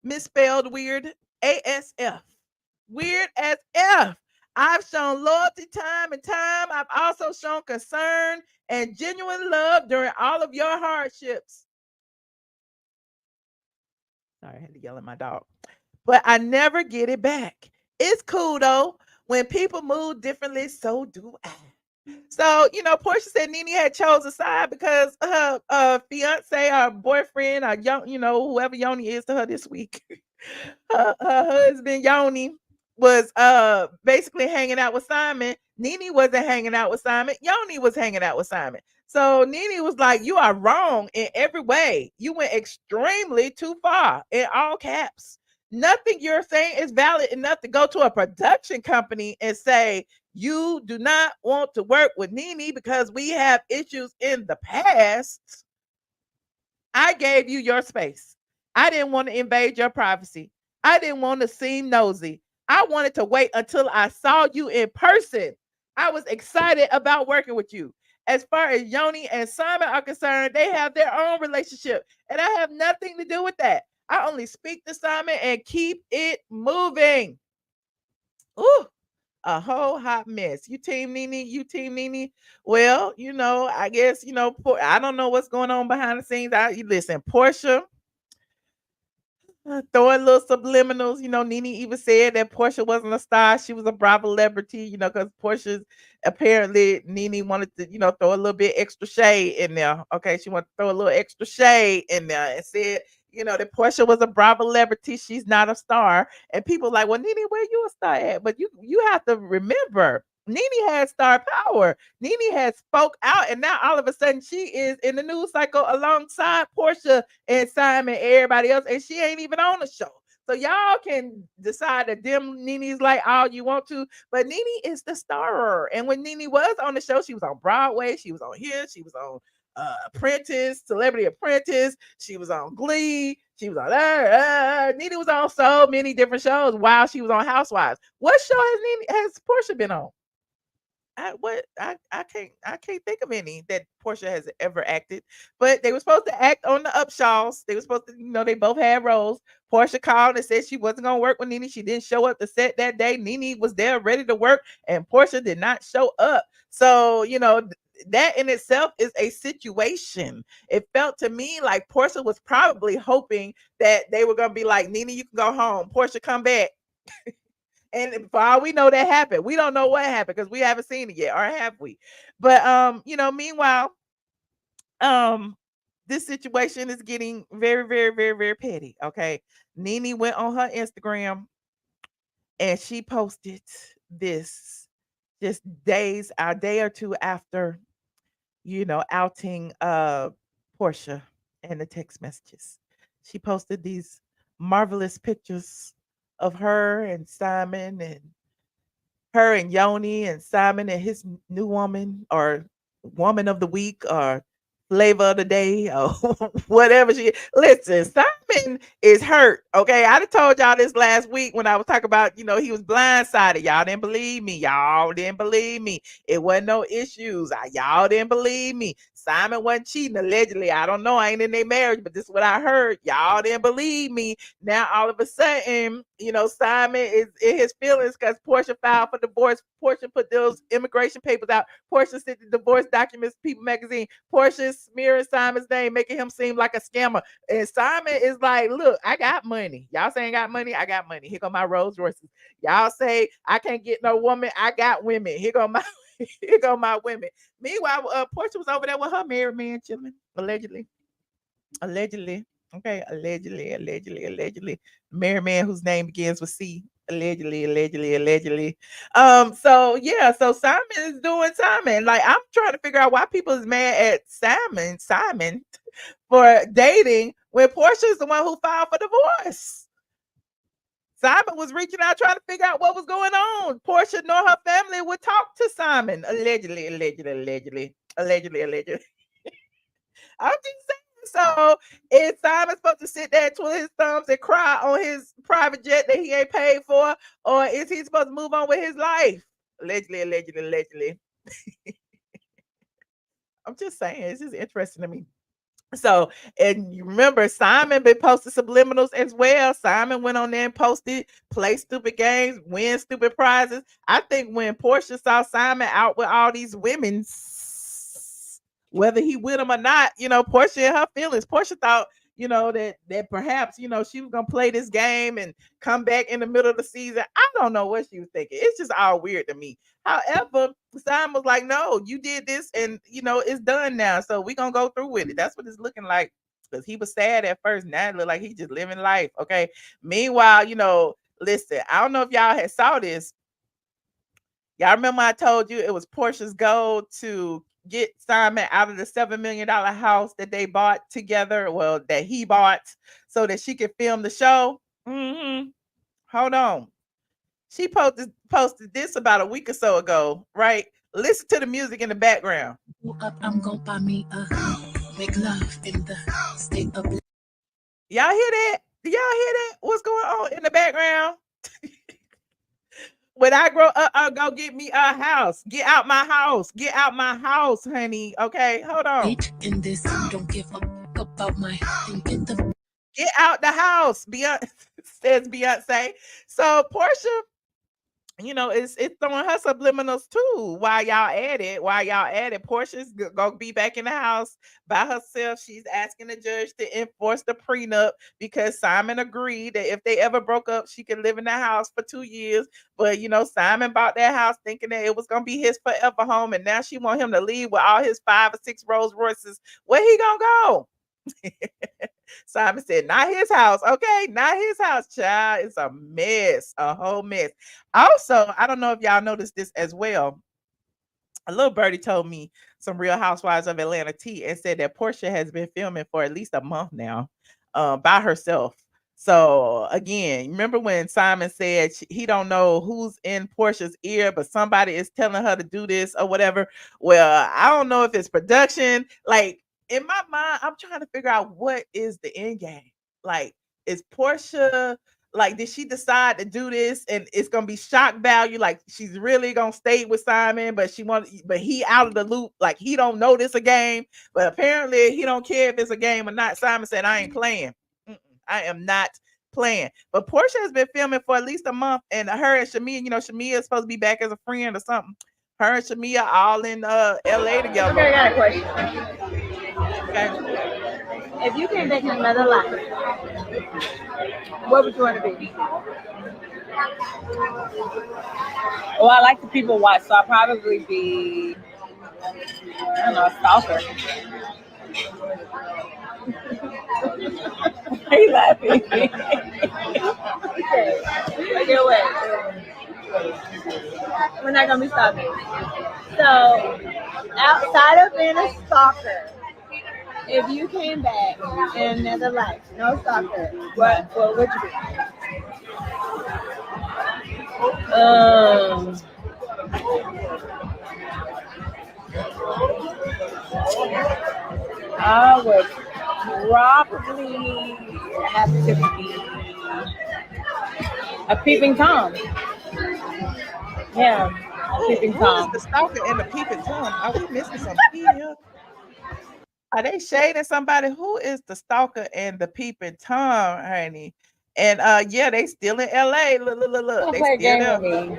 misspelled weird, ASF. Weird as F. I've shown loyalty time and time. I've also shown concern and genuine love during all of your hardships. Sorry, I had to yell at my dog. But I never get it back. It's cool though. When people move differently, so do I. So, Porsha said Nene had chose a side because her fiance or boyfriend or whoever Yoni is to her this week. her husband Yoni was basically hanging out with Simon. Nene wasn't hanging out with Simon. Yoni was hanging out with Simon. So Nene was like, "You are wrong in every way. You went extremely too far," in all caps. Nothing you're saying is valid enough to go to a production company and say, "You do not want to work with Nene because we have issues in the past." I gave you your space. I didn't want to invade your privacy. I didn't want to seem nosy. I wanted to wait until I saw you in person. I was excited about working with you. As far as Yoni and Simon are concerned, they have their own relationship, and I have nothing to do with that. I only speak to Simon and keep it moving. Ooh, a whole hot mess. You team Nene, you team Nene. Well, I guess, I don't know what's going on behind the scenes. Listen, Porsha throwing little subliminals. Nene even said that Porsha wasn't a star. She was a Bravo celebrity, because Porsha's apparently Nene wanted to, throw a little bit extra shade in there. Okay. She wanted to throw a little extra shade in there and said, that Porsha was a Bravo celebrity. She's not a star. And people like, well, Nene, where you a star at? But you have to remember, Nene has star power. Nene has spoke out, and now all of a sudden she is in the news cycle alongside Porsha and Simon, and everybody else, and she ain't even on the show. So y'all can decide to dim Nene's like all you want to, but Nene is the star. And when Nene was on the show, she was on Broadway, she was on here, she was on Apprentice, Celebrity Apprentice, she was on Glee, she was on Nene was on so many different shows while she was on Housewives. What show has Porsha been on? I can't think of any that Porsha has ever acted, but they were supposed to act on the Upshaws. They were supposed to, they both had roles. Porsha called and said she wasn't gonna work with Nene. She didn't show up to set that day. Nene was there ready to work, and Porsha did not show up. So that in itself is a situation. It felt to me like Porsha was probably hoping that they were gonna be like, Nene, you can go home. Porsha, come back. And for all we know, that happened. We don't know what happened because we haven't seen it yet, or have we? But meanwhile, this situation is getting very, very, very, very petty. Okay. Nene went on her Instagram and she posted this just a day or two after, outing Porsha and the text messages. She posted these marvelous pictures of her and Simon, and her and Nyoni, and Simon and his new woman, or woman of the week, or flavor of the day, or whatever she. Listen, Simon is hurt. Okay, I done told y'all this last week when I was talking about, he was blindsided. Y'all didn't believe me. Y'all didn't believe me. It wasn't no issues. Y'all didn't believe me. Simon wasn't cheating, allegedly. I don't know. I ain't in their marriage, but this is what I heard. Y'all didn't believe me. Now all of a sudden, Simon is in his feelings because Porsha filed for divorce. Porsha put those immigration papers out. Porsha sent the divorce documents to People magazine. Porsha smearing Simon's name, making him seem like a scammer. And Simon is like, look, I got money. Y'all say I ain't got money? I got money. Here go my Rolls Royces. Y'all say I can't get no woman? I got women. Here go my women. Meanwhile, Porsha was over there with her married man chilling, allegedly. Okay, allegedly. Married man whose name begins with C. Allegedly. So Simon is doing Simon. Like, I'm trying to figure out why people is mad at Simon for dating when Porsha is the one who filed for divorce. Simon was reaching out trying to figure out what was going on. Porsha nor her family would talk to Simon. Allegedly. I'm just saying. So is Simon supposed to sit there, twiddle his thumbs, and cry on his private jet that he ain't paid for, or is he supposed to move on with his life? Allegedly. I'm just saying, it's just interesting to me. So, and you remember, Simon been posting subliminals as well. Simon went on there and posted, play stupid games, win stupid prizes. I think when Porsha saw Simon out with all these women, whether he with them or not, Porsha and her feelings. Porsha thought, that perhaps, she was gonna play this game and come back in the middle of the season. I don't know what she was thinking. It's just all weird to me. However, Simon was like, no, you did this, and it's done now. So we're gonna go through with it. That's what it's looking like. Because he was sad at first. Now it look like he's just living life. Okay. Meanwhile, listen, I don't know if y'all had saw this. Y'all remember I told you it was Porsha's goal to get Simon out of the $7 million house that they bought together, well, that he bought, so that she could film the show. Hold on. She posted this about a week or so ago, right? Listen to the music in the background. I'm gonna buy me a big love in the state of. Y'all hear that? Do y'all hear that? What's going on in the background? When I grow up, I'll go get me a house. Get out my house. Get out my house, honey. Okay, hold on. In this, don't give up about my get out the house. Beyonce says Beyonce. So Porsha, it's throwing her subliminals too. While y'all at it, Portia's gonna be back in the house by herself. She's asking the judge to enforce the prenup because Simon agreed that if they ever broke up, she could live in the house for 2 years. But Simon bought that house thinking that it was gonna be his forever home, and now she want him to leave with all his 5 or 6 Rolls Royces. Where he gonna go? Simon said, not his house. Okay, not his house, child. It's a mess, a whole mess. Also, I don't know if y'all noticed this as well. A little birdie told me some Real Housewives of Atlanta tea and said that Porsha has been filming for at least a month now, by herself. So again, remember when Simon said he don't know who's in Portia's ear, but somebody is telling her to do this or whatever. Well, I don't know if it's production. Like in my mind, I'm trying to figure out what is the end game. Like, is Porsha like, did she decide to do this and it's gonna be shock value? Like, she's really gonna stay with Simon, but but he out of the loop, like he don't know this a game, but apparently he don't care if it's a game or not. Simon said, I ain't playing. I am not playing. But Porsha has been filming for at least a month, and her and Shamia, Shamia is supposed to be back as a friend or something. Her and Shamia all in LA together. Okay, I got a question. Okay. If you came back in another life, what would you want to be? Well, I like to people watch, so I'll probably be, I don't know, a stalker. Are you laughing? Okay, wait. We're not gonna be stalking. So, outside of being a stalker, if you came back in another life, no stalker, what would you be? I would probably have to be a peeping Tom. Yeah, a peeping Who Tom. is the stalker and the peeping Tom? Are we missing some key here? Are they shading somebody? Who is the stalker and the peeping Tom, honey? And yeah, they still in LA. Look, You they wanna play a still game there. with me?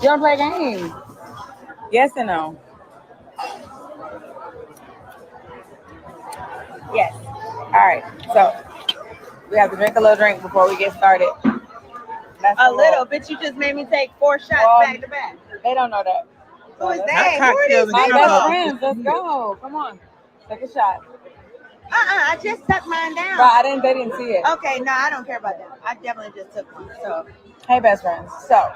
You wanna play a game? Yes or no? Yes. All right. So we have to drink a little drink before we get started. That's A little bit. You just made me take 4 shots back to back. They don't know that. Who is Not that? Who are cocktails these and My people? best friends. Let's go. Come on. Take a shot. I just took mine down. But they didn't see it. Okay, no, I don't care about that. I definitely just took one. So, Hey, best friends. So,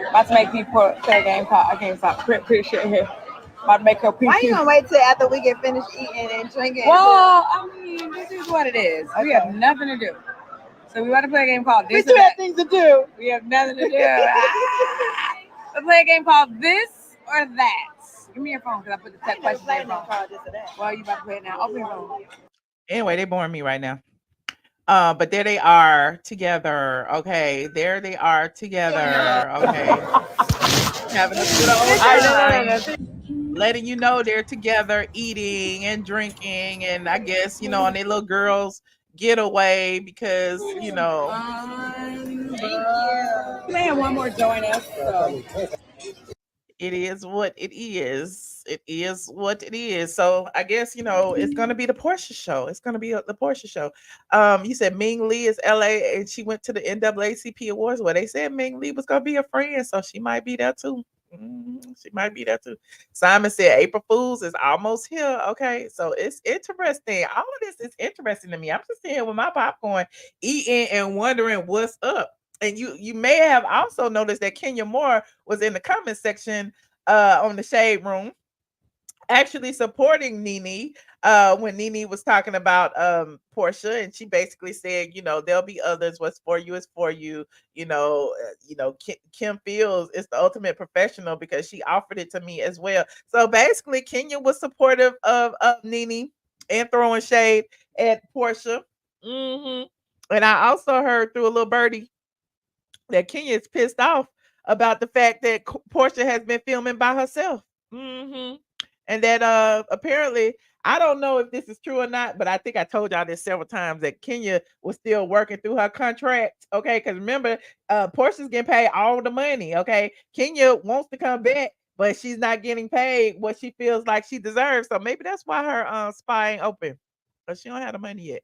about to make people play a game called I can't stop. Pretty shit here. About to make her pee. why you gonna wait till after we get finished eating and drinking? Well, I mean, this is what it is. We have nothing to do. So we want to play a game called we This still or have That. things to do. We have nothing to do. We play a game called This or That. Give me your phone because I put the tech questions in your phone. Well, you about to play it now. Open your phone. Anyway, they boring me right now. But there they are together. Okay, there they are together. Okay, having a good old time. Letting you know they're together, eating and drinking, and I guess on their little girls getaway because Thank you. Man, one more join us. So. It is what it is. It is what it is. So I guess it's gonna be the Porsha show. It's gonna be the Porsha show. You said Ming Lee is LA and she went to the NAACP Awards where they said Ming Lee was gonna be a friend, so she might be there too. She might be there too. Simon said April Fools is almost here. Okay, so it's interesting. All of this is interesting to me. I'm just sitting with my popcorn, eating and wondering what's up. And you may have also noticed that Kenya Moore was in the comment section on the Shade Room, actually supporting Nene when Nene was talking about Porsha, and she basically said, there'll be others. What's for you is for you. Kim Fields is the ultimate professional because she offered it to me as well. So basically, Kenya was supportive of Nene and throwing shade at Porsha. And I also heard through a little birdie that Kenya is pissed off about the fact that Porsha has been filming by herself. And that apparently, I don't know if this is true or not, but I think I told y'all this several times that Kenya was still working through her contract. Okay, because remember, Porsha's getting paid all the money. Okay, Kenya wants to come back, but she's not getting paid what she feels like she deserves. So maybe that's why her spy ain't open, but she don't have the money yet.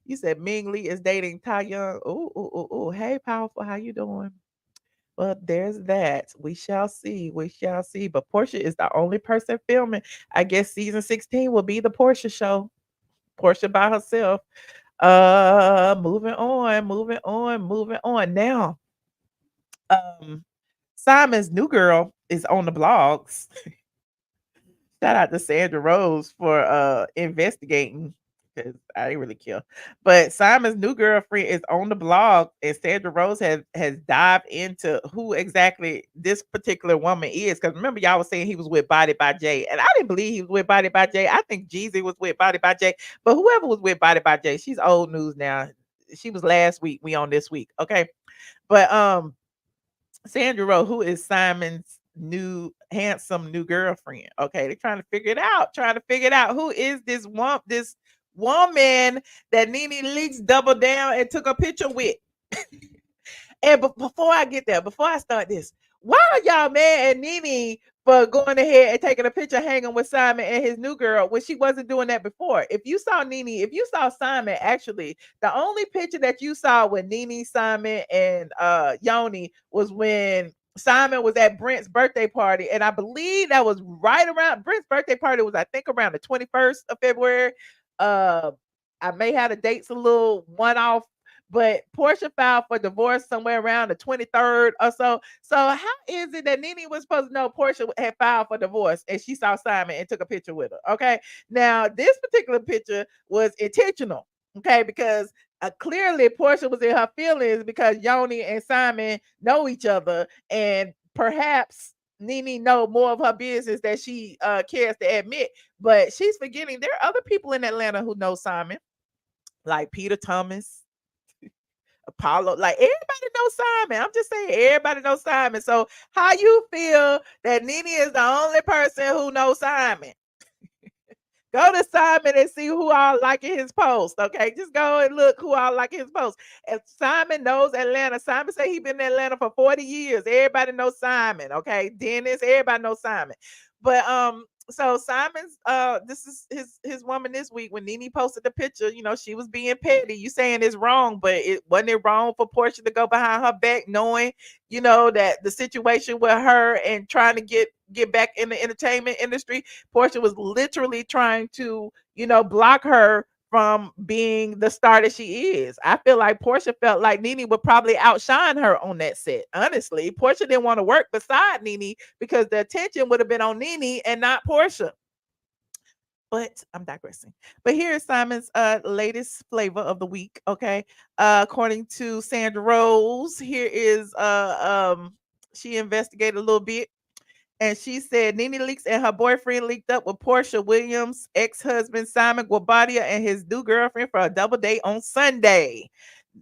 You said Ming Lee is dating Tai Young. Oh, hey, powerful, how you doing? Well, there's that. We shall see. We shall see. But Porsha is the only person filming. I guess season 16 will be the Porsha show. Porsha by herself. Moving on, moving on, moving on. Now, um, Simon's new girl is on the blogs. Shout out to Sandra Rose for investigating because I didn't really care. But Simon's new girlfriend is on the blog, and Sandra Rose has dived into who exactly this particular woman is. Because remember, y'all was saying he was with Body by Jay, and I didn't believe he was with Body by Jay. I think Jeezy was with Body by Jay, but whoever was with Body by Jay, she's old news now. She was last week. We on this week, okay? But Sandra Rowe, who is Simon's new handsome new girlfriend. Okay, they're trying to figure it out. Trying to figure it out. Who is this woman that Nene Leakes doubled down and took a picture with? And before I get there, before I start this, why are y'all mad at Nene for going ahead and taking a picture hanging with Simon and his new girl when she wasn't doing that before? If you saw Nene, if you saw Simon, actually, the only picture that you saw with Nene, Simon, and Nyoni was when Simon was at Brent's birthday party. And I believe that was right around Brent's birthday party was, I think, around the 21st of February. I may have the dates a little one off, but Porsha filed for divorce somewhere around the 23rd or so. So how is it that Nene was supposed to know Porsha had filed for divorce and she saw Simon and took a picture with her? Okay. Now, this particular picture was intentional. Okay. Because clearly Porsha was in her feelings because Nyoni and Simon know each other, and perhaps Nene know more of her business that she cares to admit. But she's forgetting there are other people in Atlanta who know Simon, like Peter Thomas, Apollo, like everybody knows Simon. I'm just saying, everybody knows Simon. So, how you feel that Nene is the only person who knows Simon? Go to Simon and see who all liking his post. Okay, just go and look who all liking his post. And Simon knows Atlanta. Simon said he been in Atlanta for 40 years. Everybody knows Simon. Okay, Dennis. Everybody knows Simon. But so Simon's this is his woman this week. When Nene posted the picture, you know, she was being petty. You saying it's wrong, but it wasn't wrong for Porsha to go behind her back, knowing, you know, that the situation with her and trying to get back in the entertainment industry. Porsha was literally trying to, you know, block her from being the star that she is. I feel like Porsha felt like Nene would probably outshine her on that set. Honestly, Porsha didn't want to work beside Nene because the attention would have been on Nene and not Porsha. But I'm digressing. But here is Simon's latest flavor of the week. Okay. According to Sandra Rose, here is she investigated a little bit. And she said Nene Leakes and her boyfriend linked up with Porsha Williams' ex-husband Simon Guobadia and his new girlfriend for a double date on Sunday.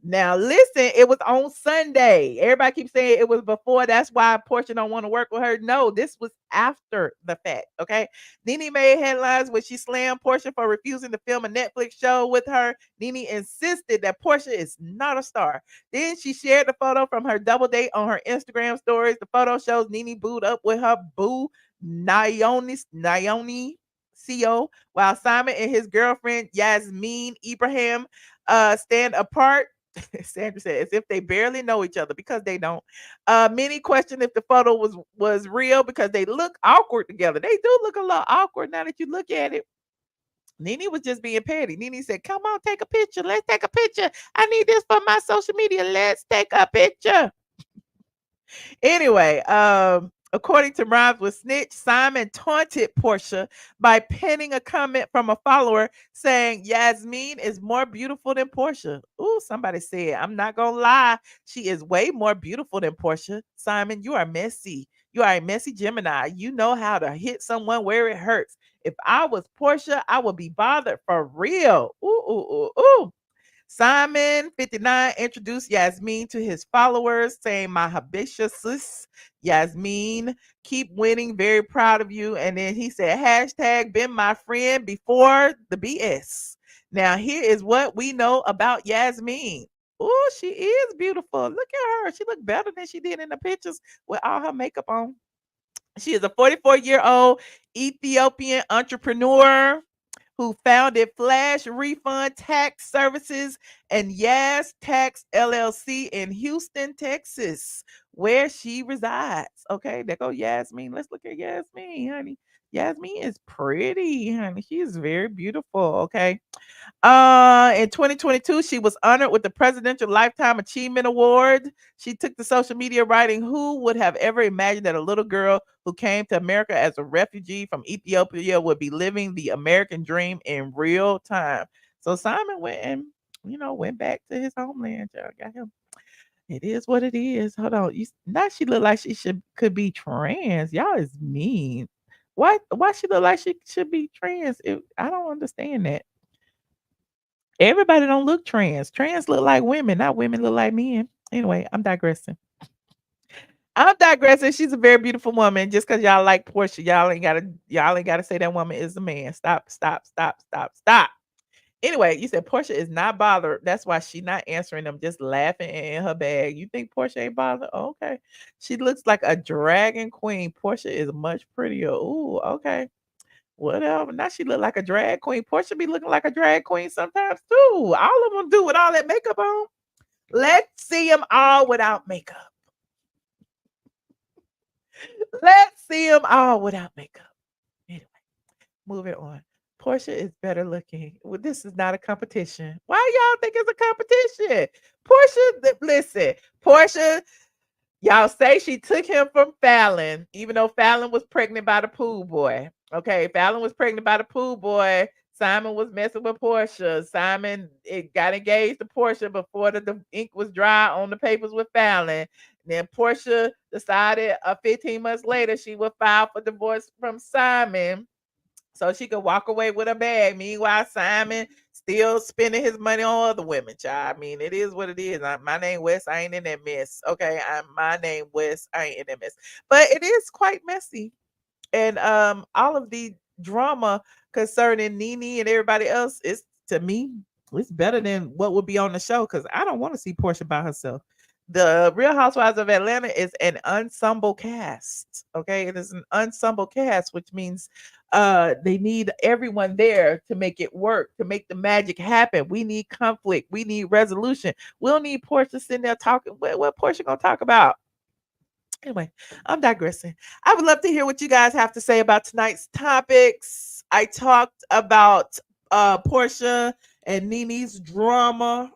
Now listen, it was on Sunday. Everybody keeps saying it was before. That's why Porsha don't want to work with her. No, this was after the fact. Okay. Nene made headlines when she slammed Porsha for refusing to film a Netflix show with her. Nene insisted that Porsha is not a star. Then she shared the photo from her double date on her Instagram stories. The photo shows Nene booed up with her boo Nyoni CO, while Simon and his girlfriend Yasmin Ibrahim stand apart. Sandra said, as if they barely know each other, because they don't. Many question if the photo was real because they look awkward together. They do look a little awkward now that you look at it. Nene was just being petty. Nene said, come on, take a picture. Let's take a picture. I need this for my social media. Let's take a picture. Anyway, according to Rhymes with Snitch, Simon taunted Porsha by penning a comment from a follower saying Yasmin is more beautiful than Porsha. Ooh, somebody said, I'm not gonna lie, she is way more beautiful than Porsha. Simon, you are messy. You are a messy Gemini. You know how to hit someone where it hurts. If I was Porsha, I would be bothered for real. Ooh, ooh, ooh, ooh. Simon 59 introduced Yasmin to his followers, saying, my hibiscus, Yasmin, keep winning, very proud of you. And then he said, hashtag been my friend before the BS. Now, here is what we know about Yasmin. Oh, she is beautiful. Look at her. She looked better than she did in the pictures with all her makeup on. She is a 44-year-old Ethiopian entrepreneur who founded Flash Refund Tax Services and Yas Tax LLC in Houston, Texas, where she resides. Okay, there go Yasmin. Let's look at Yasmin, honey. Yasmin is pretty, honey. She is very beautiful. Okay. In 2022, she was honored with the Presidential Lifetime Achievement Award. She took to social media writing, "Who would have ever imagined that a little girl who came to America as a refugee from Ethiopia would be living the American dream in real time?" So Simon went and, went back to his homeland. Y'all got him. It is what it is. Hold on. Now she look like she could be trans. Y'all is mean. Why she look like she should be trans? I don't understand that. Everybody don't look trans. Trans look like women, not women look like men. Anyway, I'm digressing. She's a very beautiful woman. Just because y'all like Porsha, y'all ain't gotta say that woman is a man. Stop. Anyway, you said Porsha is not bothered. That's why she not answering them, just laughing in her bag. You think Porsha ain't bothered? Oh, okay. She looks like a dragon queen. Porsha is much prettier. Ooh, okay. Whatever. Now she look like a drag queen. Porsha be looking like a drag queen sometimes too. All of them do with all that makeup on. Let's see them all without makeup. Let's see them all without makeup. Anyway, moving on. Porsha is better looking. Well, this is not a competition. Why y'all think it's a competition? Listen, Porsha, y'all say she took him from Fallon, even though Fallon was pregnant by the pool boy. Okay, Fallon was pregnant by the pool boy. Simon was messing with Porsha. Simon got engaged to Porsha before the ink was dry on the papers with Fallon. Then Porsha decided 15 months later she would file for divorce from Simon so she could walk away with a bag. Meanwhile, Simon still spending his money on other women, child. I mean, it is what it is. My name Wes. I ain't in that mess. Okay, my name Wes. I ain't in that mess. But it is quite messy. And all of the drama concerning Nene and everybody else is, to me, it's better than what would be on the show because I don't want to see Porsha by herself. The Real Housewives of Atlanta is an ensemble cast. Okay, it is an ensemble cast, which means they need everyone there to make it work, to make the magic happen. We need conflict, we need resolution. We'll need Porsha sitting there talking. What Porsha gonna talk about? Anyway, I'm digressing. I would love to hear what you guys have to say about tonight's topics. I talked about Porsha and Nene's drama.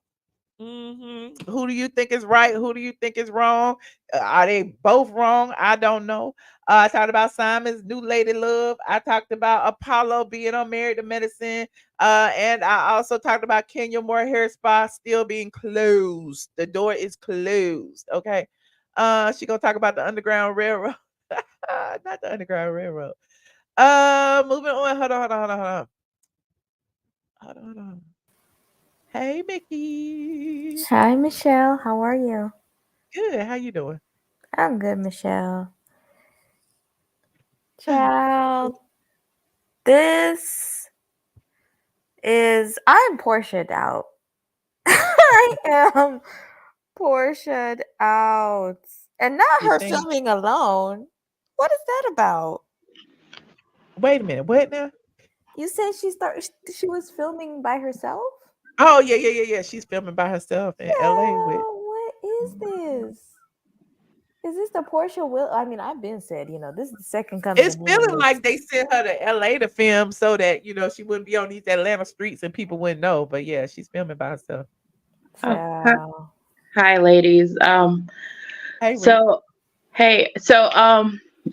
Who do you think is right? Who do you think is wrong? Are they both wrong? I don't know. I talked about Simon's new lady love. I talked about Apollo being on Married to Medicine. And I also talked about Kenya Moore Hair Spa still being closed. The door is closed. Okay. She gonna talk about the Underground Railroad. Not the Underground Railroad. Moving on. Hold on. Hey, Mickey. Hi, Michelle. How are you? Good. How you doing? I'm good, Michelle. Child, I'm Portia'd out. I am Portia'd out. And not her filming alone. What is that about? Wait a minute. What now? You said she was filming by herself? Oh, yeah. She's filming by herself in LA with. What is this? Is this the Porsha will? I mean, I've been said, this is the second coming. It's feeling like they sent her to LA to film so that, she wouldn't be on these Atlanta streets and people wouldn't know. But yeah, she's filming by herself. Hi, ladies.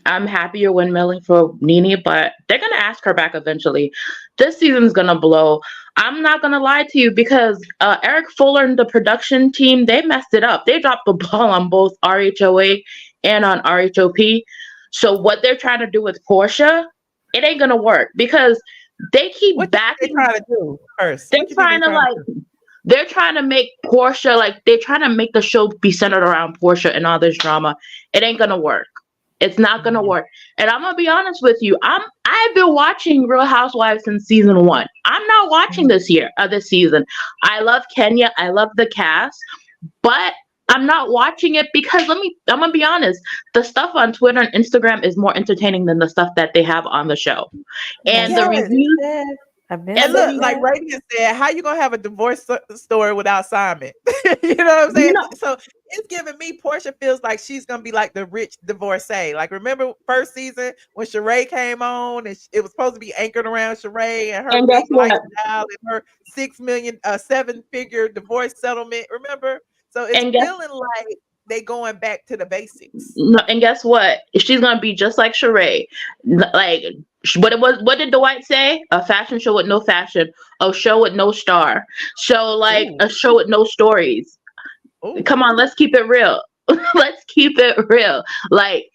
I'm happy you're windmilling for Nene, but they're gonna ask her back eventually. This season's gonna blow. I'm not gonna lie to you because Eric Fuller and the production team, they messed it up. They dropped the ball on both RHOA and on RHOP. So what they're trying to do with Porsha, it ain't gonna work because they keep backing. What they trying to do first? They're trying to make Porsha, they're trying to make the show be centered around Porsha and all this drama. It ain't gonna work. It's not gonna work. And I'm gonna be honest with you. I've been watching Real Housewives since season 1. I'm not watching this season. I love Kenya. I love the cast, but I'm not watching it because I'm gonna be honest. The stuff on Twitter and Instagram is more entertaining than the stuff that they have on the show. And the reviews. And look, like Radiant said, how you gonna have a divorce story without Simon? You know what I'm saying? So it's giving me Porsha feels like she's gonna be like the rich divorcee. Like remember first season when Sheree came on and it was supposed to be anchored around Sheree and her And guess big what? lifestyle and her 6 million, 7-figure divorce settlement. Remember? So it's And guess feeling like they going back to the basics. No, and guess what? She's gonna be just like Sheree. Like what did Dwight say? A fashion show with no fashion, a show with no star. So like a show with no stories. Come on, let's keep it real. Let's keep it real. Like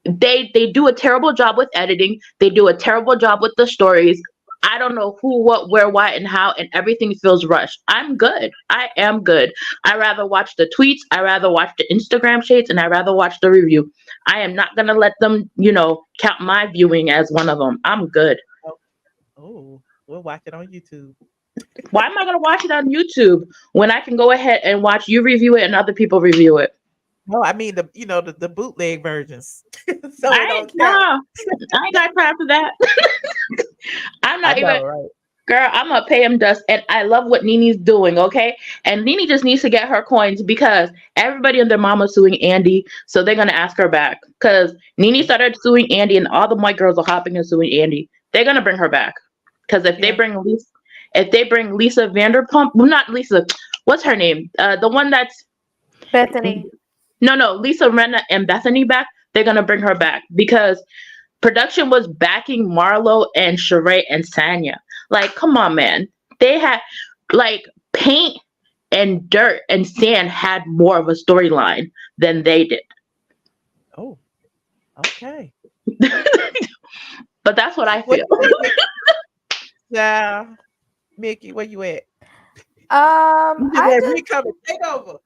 they do a terrible job with editing. They do a terrible job with the stories. I don't know who, what, where, why, and how, and everything feels rushed. I'm good. I am good. I rather watch the tweets. I rather watch the Instagram shades, and I rather watch the review. I am not gonna let them, count my viewing as one of them. I'm good. Oh, we'll watch it on YouTube. Why am I gonna watch it on YouTube when I can go ahead and watch you review it and other people review it? No, I mean the bootleg versions. So I ain't got time for that. I'm not even. Right? Girl, I'm gonna pay him dust, and I love what Nene's doing, okay? And Nene just needs to get her coins because everybody and their mama suing Andy, so they're gonna ask her back. Because Nene started suing Andy, and all the white girls are hopping and suing Andy. They're gonna bring her back. Because if they bring Lisa Vanderpump, well, not Lisa, what's her name? The one that's Bethany. No, Lisa Renna and Bethany back. They're gonna bring her back because production was backing Marlo and Sheree and Sanya. Like, come on, man. They had like paint and dirt and sand had more of a storyline than they did. Oh, okay. But that's what I feel. Yeah, Mickey, where you at? Take over.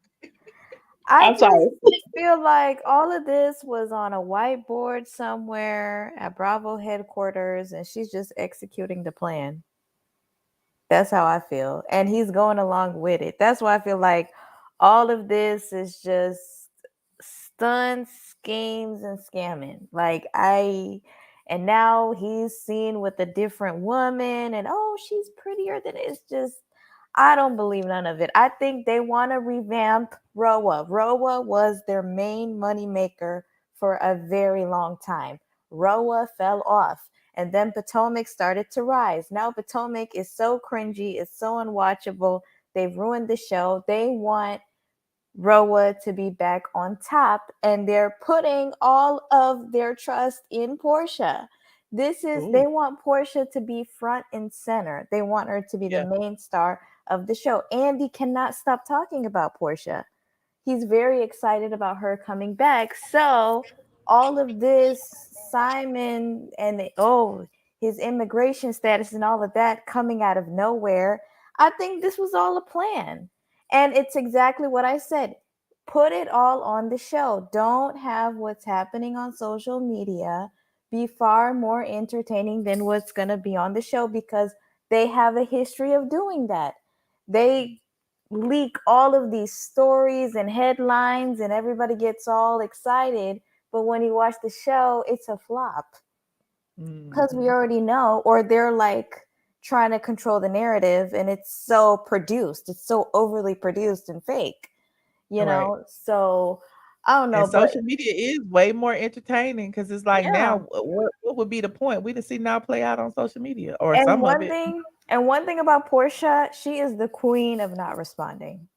I just feel like all of this was on a whiteboard somewhere at Bravo headquarters, and she's just executing the plan. That's how I feel. And he's going along with it. That's why I feel like all of this is just stunts, schemes, and scamming. And now he's seen with a different woman, and she's prettier than it's just. I don't believe none of it. I think they want to revamp RHOA. RHOA was their main moneymaker for a very long time. RHOA fell off, and then Potomac started to rise. Now Potomac is so cringy, it's so unwatchable. They've ruined the show. They want RHOA to be back on top, and they're putting all of their trust in Porsha. They want Porsha to be front and center. They want her to be the main star of the show. Andy cannot stop talking about Porsha. He's very excited about her coming back. So all of this, Simon and his immigration status and all of that coming out of nowhere, I think this was all a plan. And it's exactly what I said. Put it all on the show. Don't have what's happening on social media be far more entertaining than what's going to be on the show, because they have a history of doing that. They leak all of these stories and headlines and everybody gets all excited. But when you watch the show, it's a flop. Because we already know, or they're like trying to control the narrative, and it's so produced. It's so overly produced and fake, know? So I don't know. And social media is way more entertaining because it's like now, what would be the point? We done see now play out on social media or some of it. One thing about Porsha, she is the queen of not responding.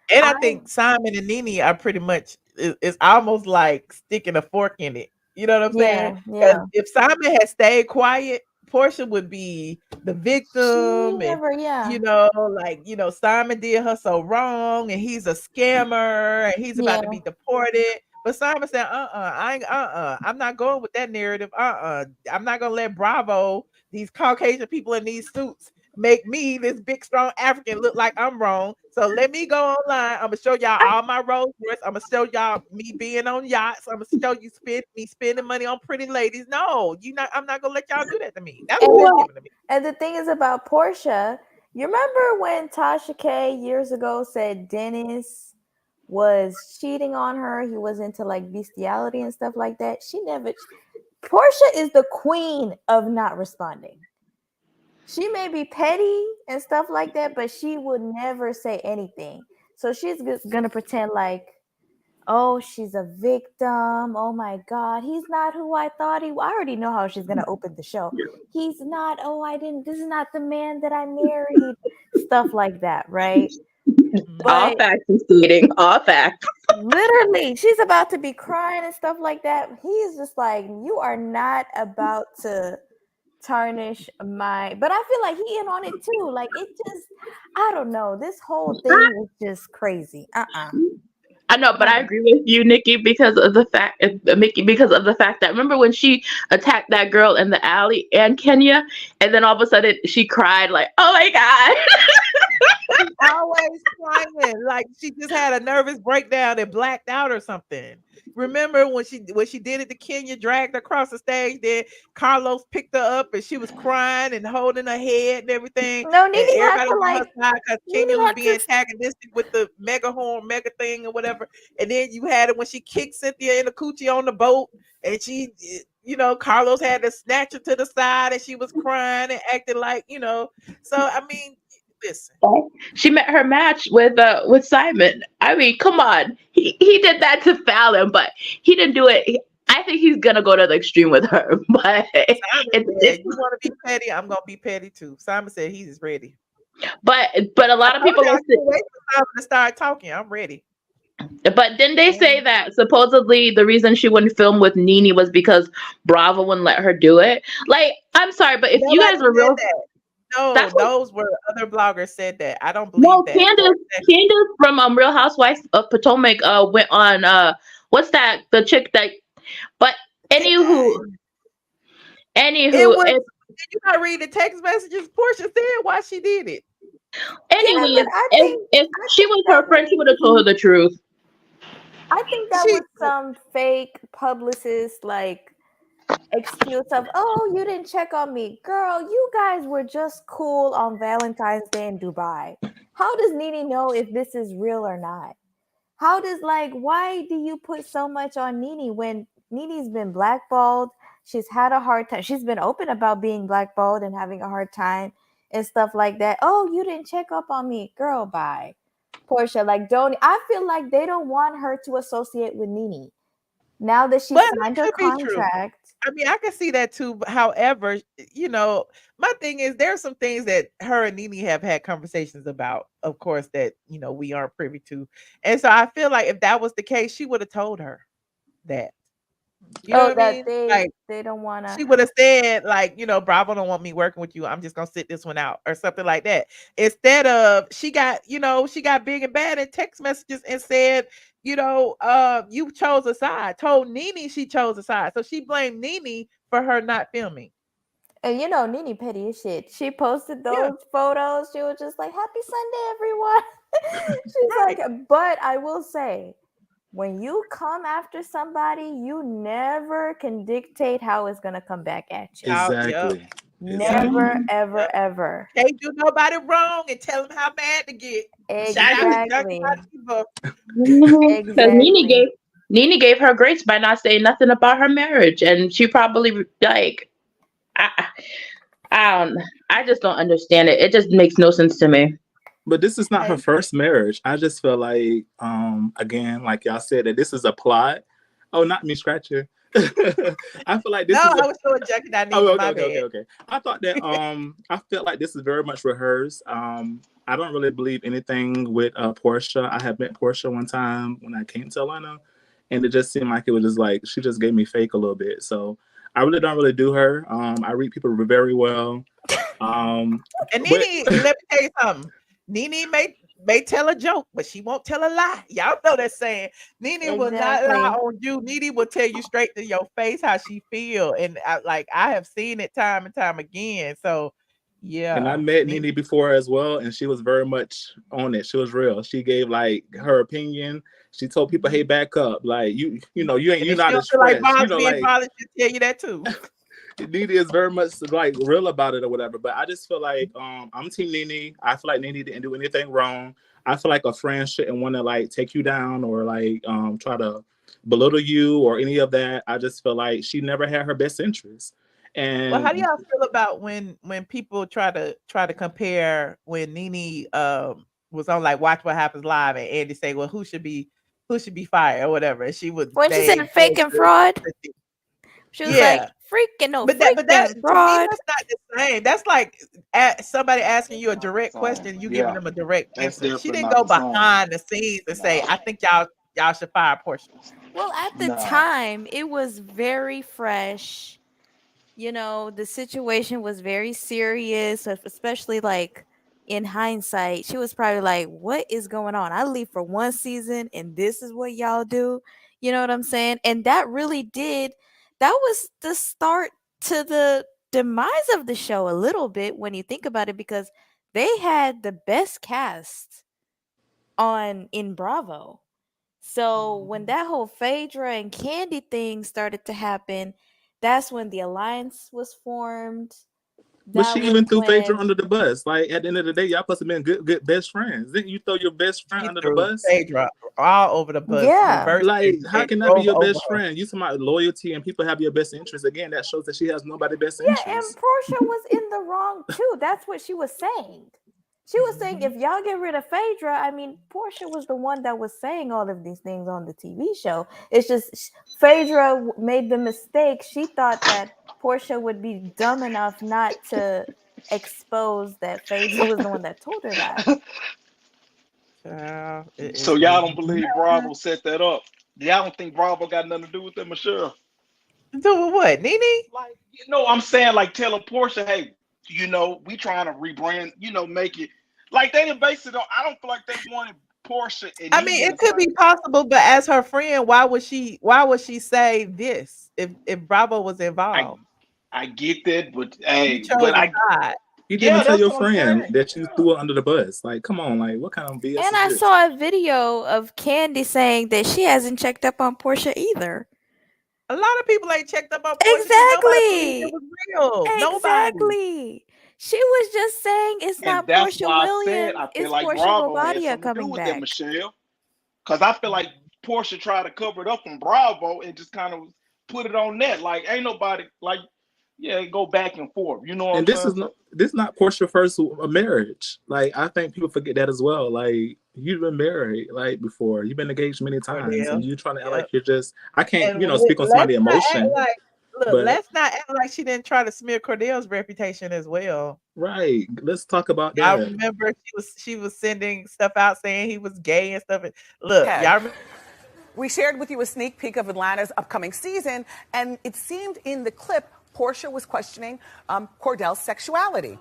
And I think Simon and Nene are pretty much, it's almost like sticking a fork in it. You know what I'm saying? Yeah. If Simon had stayed quiet, Porsha would be the victim. Simon did her so wrong and he's a scammer and he's about to be deported. But Simon said, I'm not going with that narrative. I'm not gonna let Bravo, these Caucasian people in these suits, make me, this big strong African, look like I'm wrong. So let me go online. I'm gonna show y'all all my Rolls Royce. I'm gonna show y'all me being on yachts. I'm gonna show you spending money on pretty ladies. No, I'm not gonna let y'all do that to me. That's what they're giving to me. And the thing is about Porsha, you remember when Tasha K years ago said Dennis was cheating on her? He was into like bestiality and stuff like that. Porsha is the queen of not responding. she may be petty and stuff like that, but she would never say anything. So she's gonna pretend like, oh, she's a victim. Oh my God, he's not who I thought he was. I already know how she's gonna open the show. He's not. Oh, I didn't. This is not the man that I married. Stuff like that, right? All facts and stating. All facts. Literally, she's about to be crying and stuff like that. He's just like, you are not about to tarnish my. But I feel like he in on it too. Like it just, I don't know. This whole thing is just crazy. I know, but I agree with you, Nikki, because of the fact, Mickey, because of the fact that remember when she attacked that girl in the alley and Kenya, and then all of a sudden she cried like, "Oh my God!" She's always crying, like she just had a nervous breakdown and blacked out or something. Remember when she did it to Kenya, dragged her across the stage, then Carlos picked her up and she was crying and holding her head and everything. No, And Nene had everybody to was on like. her side because Nene Kenya was had being to. antagonistic with the mega horn, mega thing or whatever. And then you had it when she kicked Cynthia in the coochie on the boat, and she, Carlos had to snatch her to the side, and she was crying and acting like, So I mean, listen. She met her match with Simon. I mean, come on, he did that to Fallon, but he didn't do it. I think he's gonna go to the extreme with her. But Simon said, you want to be petty? I'm gonna be petty too. Simon said he's ready. But a lot of people I are can't wait for Simon to start talking. I'm ready. But didn't they say that supposedly the reason she wouldn't film with Nene was because Bravo wouldn't let her do it? Like, I'm sorry, but if you Nobody guys were said real, that. No, that's what, those were other bloggers said that. I don't no, believe that. Candace from Real Housewives of Potomac went on what's that, the chick that, but anywho, It was. it, Did you not read the text messages? Porsha said why she did it. anyways, I if she was her friend, she would have told her the truth. I think that was some fake publicist like excuse of, oh, you didn't check on me. Girl, you guys were just cool on Valentine's Day in Dubai. How does Nene know if this is real or not? How does why do you put so much on Nene when Nene's been blackballed? She's had a hard time. She's been open about being blackballed and having a hard time and stuff like that. Oh, you didn't check up on me. Girl, bye. Porsha, I feel like they don't want her to associate with Nene. Now that she signed her contract. I mean, I can see that too. However, my thing is there's some things that her and Nene have had conversations about, of course, that we aren't privy to. And so I feel like if that was the case, she would have told her that. You know what I mean? They don't want to. She would have said, Bravo don't want me working with you. I'm just gonna sit this one out or something like that. Instead of she got big and bad in text messages and said, you chose a side. Told Nene she chose a side. So she blamed Nene for her not filming. And Nene petty as shit. She posted those photos. She was just like, happy Sunday, everyone. She's like, but I will say, when you come after somebody, you never can dictate how it's going to come back at you. Exactly. Never, ever, ever. Can't do nobody wrong and tell them how bad to get. Exactly. Exactly. Nene gave her grace by not saying nothing about her marriage, and she probably I just don't understand it. It just makes no sense to me. But this is not her first marriage. I just feel like, again, like y'all said, that this is a plot. Oh, not me scratching. I feel like this is I was showing Jackie that. Okay. I thought that I felt like this is very much rehearsed. I don't really believe anything with Porsha. I have met Porsha one time when I came to Atlanta, and it just seemed like it was just like she just gave me fake a little bit. So I really don't really do her. I read people very well. And Nene, let me tell you something. Nene may tell a joke, but she won't tell a lie. Y'all know that saying. Nene will not lie on you. Nene will tell you straight to your face how she feel. And I have seen it time and time again. So yeah. And I met Nene before as well, and she was very much on it. She was real. She gave her opinion. She told people, "Hey, back up! Like you're not as fresh." Bosley should tell you that too. Nene is very much real about it or whatever. But I just feel like I'm team Nene. I feel like Nene didn't do anything wrong. I feel like a friend shouldn't want to take you down or try to belittle you or any of that. I just feel like she never had her best interest. And Well, how do y'all feel about when people try to compare when Nene was on like Watch What Happens Live and Andy say, well, who should be fired or whatever, and she would When she said name fake and fraud, she was like, yeah. freaking no, But that freaking to me fraud. that's not the same. That's like somebody asking you a direct question, you giving them a direct answer. She didn't go behind the scenes and say, I think y'all should fire Porsha. Well, at the time, it was very fresh. You know, the situation was very serious, especially like in hindsight. She was probably like, what is going on? I leave for one season and this is what y'all do. You know what I'm saying? And that was the start to the demise of the show a little bit when you think about it, because they had the best cast in Bravo. So when that whole Phaedra and Kandi thing started to happen, that's when the alliance was formed. But she even threw Phaedra under the bus. Like at the end of the day, y'all supposed to be good best friends. Didn't you throw your best friend under the bus? Phaedra all over the bus. Yeah. Like how can that be your best friend? You talking about loyalty and people have your best interest. Again, that shows that she has nobody's best interest. Yeah, and Porsha was in the wrong too. That's what she was saying. She was saying, if y'all get rid of Phaedra, I mean, Porsha was the one that was saying all of these things on the TV show. It's just Phaedra made the mistake. She thought that Porsha would be dumb enough not to expose that Phaedra was the one that told her that. So y'all don't believe Bravo set that up? Y'all don't think Bravo got nothing to do with that, Michelle? Do with what, Nene? Like, I'm saying, like, telling Porsha, hey, we trying to rebrand, make it like they didn't base it on. I don't feel like they wanted Porsha. And I mean, it could be possible, but as her friend, why would she say this if Bravo was involved? I get that, but hey, you didn't tell your friend that you threw her under the bus. Like, come on, like, what kind of BS? And I saw a video of Kandi saying that she hasn't checked up on Porsha either. A lot of people ain't checked up on Porsha. Exactly. It was real. Exactly. Nobody. She was just saying it's not that's Porsha why Williams. I feel it's like Porsha Bravo had Guobadia something to do coming with back. that, Michelle. Because I feel like Porsha tried to cover it up from Bravo and just kind of put it on net. Like, ain't nobody like, go back and forth. You know what and I'm saying? This is not Porsha's first marriage. Like, I think people forget that as well. Like, you've been married like before. You've been engaged many times, and you're trying to act like you're just. I can't, speak on somebody's emotion. Let's not act like she didn't try to smear Cordell's reputation as well. Right. Let's talk about that. I remember she was sending stuff out saying he was gay and stuff. Look, y'all remember. We shared with you a sneak peek of Atlanta's upcoming season, and it seemed in the clip Porsha was questioning Cordell's sexuality.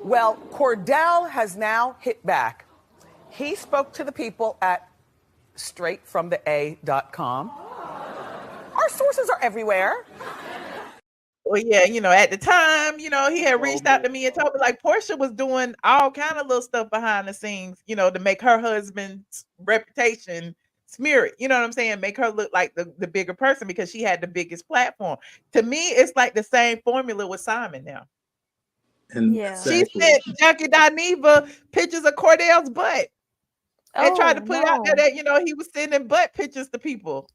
Well, Cordell has now hit back. He spoke to the people at straightfromtheA.com. Our sources are everywhere. Well, yeah, at the time, he had reached out to me and told me like Porsha was doing all kind of little stuff behind the scenes, to make her husband's reputation smear it. You know what I'm saying? Make her look like the bigger person because she had the biggest platform. To me, it's like the same formula with Simon now. And she sent Junkie Dineva pictures of Cordell's butt and tried to put out there that he was sending butt pictures to people.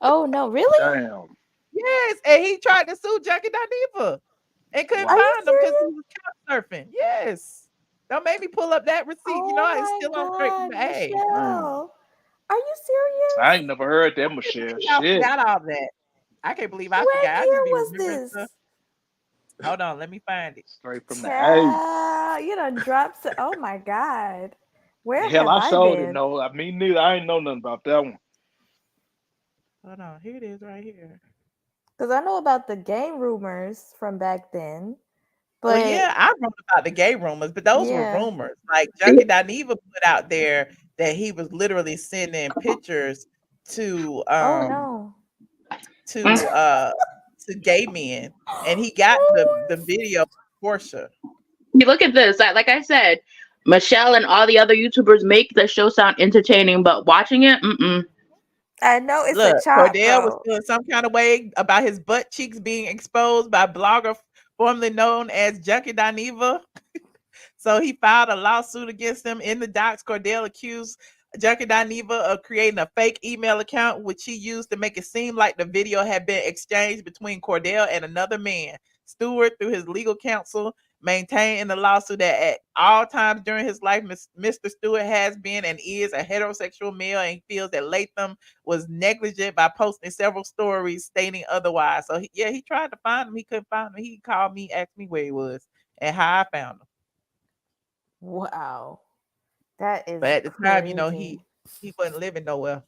Oh no, really? Damn. Yes, and he tried to sue Junkie Dineva and couldn't find him because he was couch surfing. Yes. Don't make me pull up that receipt. It's still on Straight from the A. Are you serious? I ain't never heard that, Michelle. I Shit. forgot all that. I can't believe I forgot. What year was this? Stuff. Hold on, let me find it. Straight from the A. You done dropped. Oh my God. Where Hell, have I I sure been? didn't know. I mean, neither. I ain't know nothing about that one. Hold on, here it is right here. Because I know about the gay rumors from back then. But well, I wrote about the gay rumors, but those were rumors. Like Junkie Dineva put out there that he was literally sending pictures to to gay men, and he got the video of Porsha. You look at this. Like I said, Michelle and all the other YouTubers make the show sound entertaining, but watching it, I know it's Look, a chop. Cordell was feeling some kind of way about his butt cheeks being exposed by blogger formerly known as Junkie Dineva. So he filed a lawsuit against him. In the docs, Cordell accused Junkie Dineva of creating a fake email account, which he used to make it seem like the video had been exchanged between Cordell and another man. Stewart, through his legal counsel, maintained in the lawsuit that at all times during his life, Mr. Stewart has been and is a heterosexual male, and he feels that Latham was negligent by posting several stories stating otherwise. So, he tried to find him. He couldn't find him. He called me, asked me where he was and how I found him. Wow. That is But at the time, crazy. he wasn't living nowhere.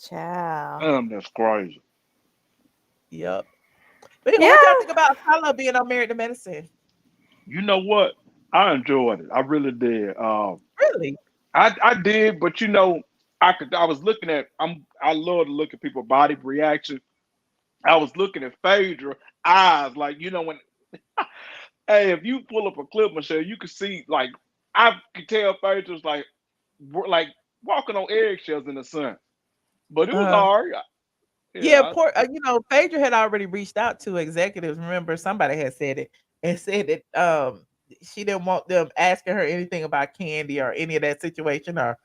Child. That's crazy. Yep. But what y'all think about Apollo being on Married to Medicine? You know what? I enjoyed it. I really did. Really? I did, but I was looking at I love to look at people's body reaction. I was looking at Phaedra eyes, like when hey, if you pull up a clip, Michelle, you could see like I could tell Phaedra's like walking on eggshells in the sun. But it was all right. Phaedra had already reached out to executives. Remember, somebody had said it and said that she didn't want them asking her anything about Kandi or any of that situation or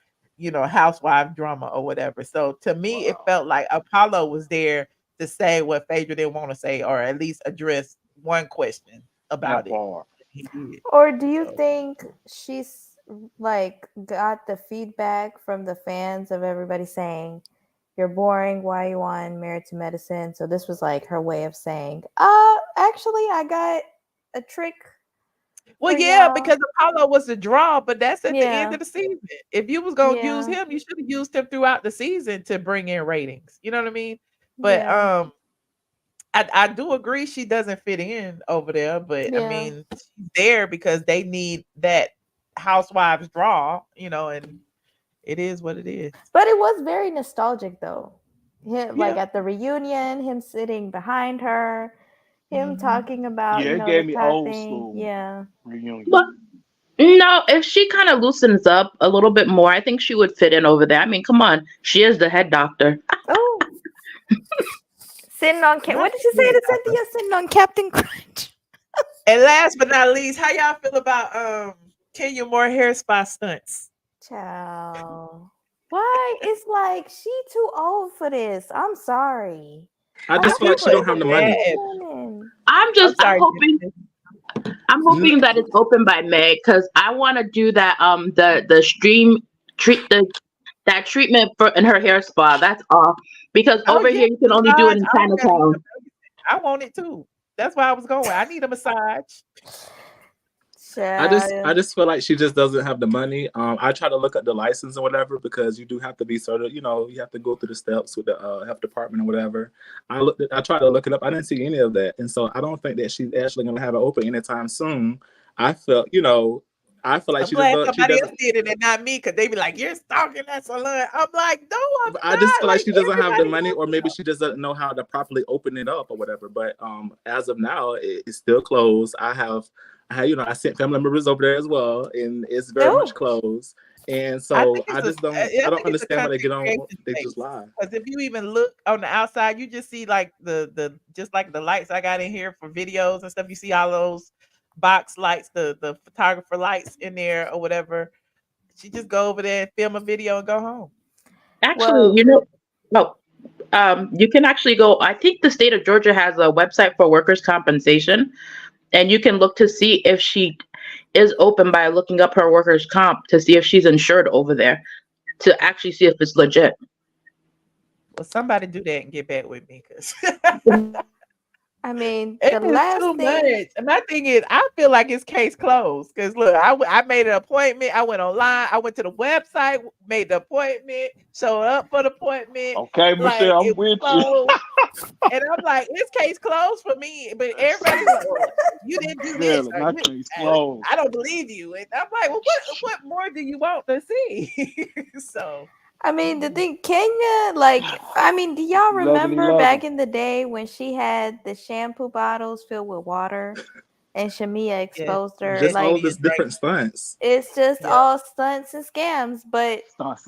housewife drama or whatever. So to me, it felt like Apollo was there to say what Phaedra didn't want to say, or at least address one question about it. He did. Or do you think she's like got the feedback from the fans of everybody saying, "You're boring, why are you on Married to Medicine?" So this was like her way of saying, actually I got a trick. Well, yeah, because Apollo was the draw, but that's at the end Yeah. of the season. If you was gonna use Yeah. him, you should have used him throughout the season to bring in ratings. You know what I mean? But Yeah. I do agree she doesn't fit in over there, but I Yeah. mean she's there because they need that housewives draw, and it is what it is. But it was very nostalgic though. Him like Yeah. at the reunion, him sitting behind her, him talking about, Yeah, it the gave me Todd old thing. school Yeah. reunion. But no, if she kind of loosens up a little bit more, I think she would fit in over there. I mean, come on, she is the head doctor. Oh. Sitting on what did you say to Cynthia? Sitting on Captain Crunch. And last but not least, how y'all feel about Kenya Moore hair spa stunts? Child. Why? It's like she too old for this. I'm sorry. I just feel like she don't have the money. I'm hoping that it's open by May because I want to do that the stream that treatment for in her hair spa. That's all because over here you can only do it in Chinatown. I want it too. That's why I was going. I need a massage. I just feel like she just doesn't have the money. I try to look at the license or whatever because you do have to be sort of, you have to go through the steps with the health department or whatever. I tried to look it up. I didn't see any of that, and so I don't think that she's actually going to have it open anytime soon. I feel like I'm glad somebody else did it and not me, because they be like, "You're stalking that salon." I'm like, "No, I'm not." I just feel like she doesn't have the everybody money, or maybe she just doesn't know how to properly open it up or whatever. But as of now, it's still closed. I sent family members over there as well, and it's very much closed. And so I just don't understand why they get on. They just lie. Because if you even look on the outside, you just see like the just like the lights I got in here for videos and stuff. You see all those box lights, the photographer lights in there or whatever. She just go over there and film a video and go home. Actually, you can actually go. I think the state of Georgia has a website for workers' compensation, and you can look to see if she is open by looking up her workers' comp to see if she's insured over there, to actually see if it's legit. Well, somebody do that and get back with me, because I mean, it the is last too thing. much. And my thing is, I feel like it's case closed. Because look, I made an appointment. I went online. I went to the website, made the appointment, showed up for the appointment. Okay, Michelle, I'm with you. And I'm like, it's case closed for me. But everybody's like, well, you didn't do this. Really, my case closed. I don't believe you. And I'm like, well, what more do you want to see? So. I mean, the thing, Kenya, do y'all remember back in the day when she had the shampoo bottles filled with water and Shamia exposed her? Just all this different stunts. It's just all stunts and scams, but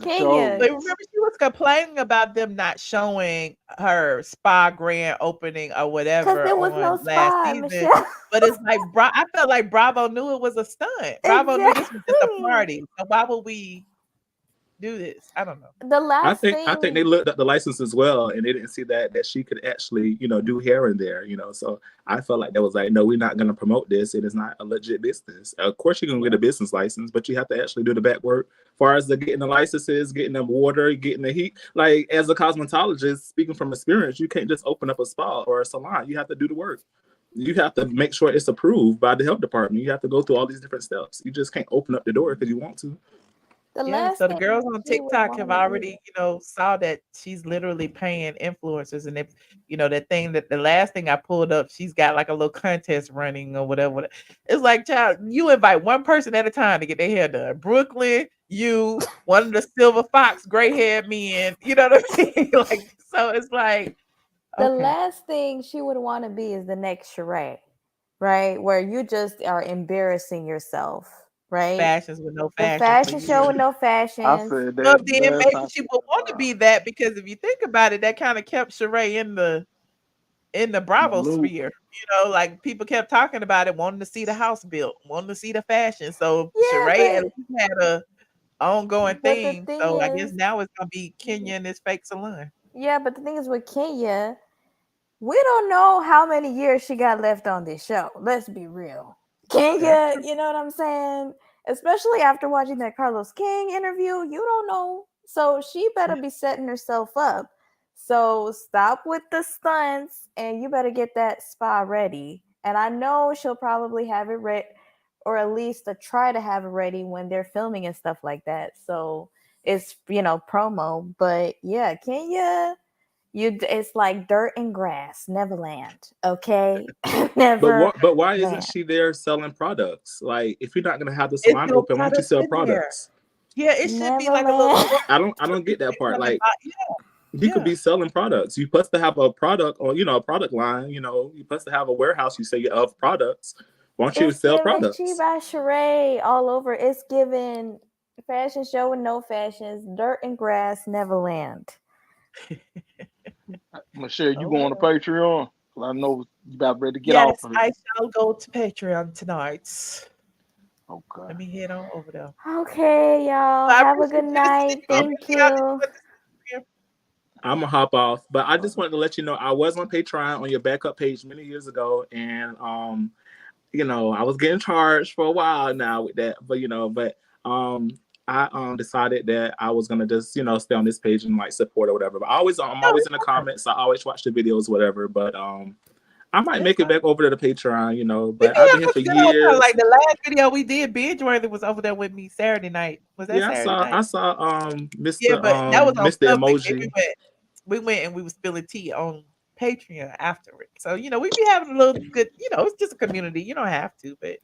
Kenya. But remember, she was complaining about them not showing her spa grand opening or whatever. Because there was no last spa, season. Michelle. But it's like, I felt like Bravo knew it was a stunt. Bravo knew this was just a party. So why would we do this. I don't know. The last I think they looked at the license as well, and they didn't see that she could actually, do hair in there, So I felt like that was like, no, we're not going to promote this. It is not a legit business. Of course, you're going to get a business license, but you have to actually do the back work. As far as getting the licenses, getting the water, getting the heat. Like as a cosmetologist, speaking from experience, you can't just open up a spa or a salon. You have to do the work. You have to make sure it's approved by the health department. You have to go through all these different steps. You just can't open up the door because you want to. The Yeah, last so the thing girls on she would TikTok have wanna do- already, saw that she's literally paying influencers, and if that thing that the last thing I pulled up, she's got like a little contest running or whatever. It's like, child, you invite one person at a time to get their hair done. Brooklyn, you, one of the silver fox, gray haired men. You know what I mean? Like, so it's like, The okay, last thing she would want to be is the next charade, right? Where you just are embarrassing yourself, right? fashions with no The fashion for fashion show years. with no I fashions. said Well, that then last maybe time. she would want to be that, because if you think about it, that kind of kept Sheree in the Bravo Loop. sphere. Like people kept talking about it, wanting to see the house built, wanting to see the fashion. So Yeah, Sheree at but least had a ongoing but the thing. thing So I guess is, now it's gonna be Kenya and this fake salon. yeah, but the thing is with Kenya, we don't know how many years she got left on this show. Let's be real. Kenya, you know what I'm saying? Especially after watching that Carlos King interview, you don't know. So she better be setting herself up. So stop with the stunts and you better get that spa ready. And I know she'll probably have it ready, or at least try to have it ready when they're filming and stuff like that. So it's, promo. But yeah, Kenya, it's like dirt and grass, Neverland. Okay, never. But why isn't she there selling products? Like if you're not gonna have the It's salon no open, why don't you products sell in there. products? Yeah, it should be like a little Neverland. I don't get that part. Like you yeah. could be selling products. You're supposed to have a product or a product line. You're supposed to have a warehouse. You say of products. Why don't you It's sell giving products? She by Sheree all over. It's giving fashion show with no fashions, dirt and grass, Neverland. Michelle, you going to Patreon? I know you about ready to get Yes, off of I it. shall go to Patreon tonight. Okay. Let me head on over there. Okay, y'all. I Have a appreciate good you night. listening. Thank you. I'm gonna hop off, but I just wanted to let you know I was on Patreon on your backup page many years ago, and I was getting charged for a while now with that, but I decided that I was gonna just stay on this page and like support or whatever. But I'm always in the comments. I always watch the videos, whatever. But I might make it back over to the Patreon, but I've been here for years. Like the last video we did, Binge Worthy was over there with me Saturday night. Was that Saturday night? I saw Mr. Yeah, but that was on Mr. public. Emoji. We went and we was spilling tea on Patreon after it. So we be having a little good. It's just a community. You don't have to, but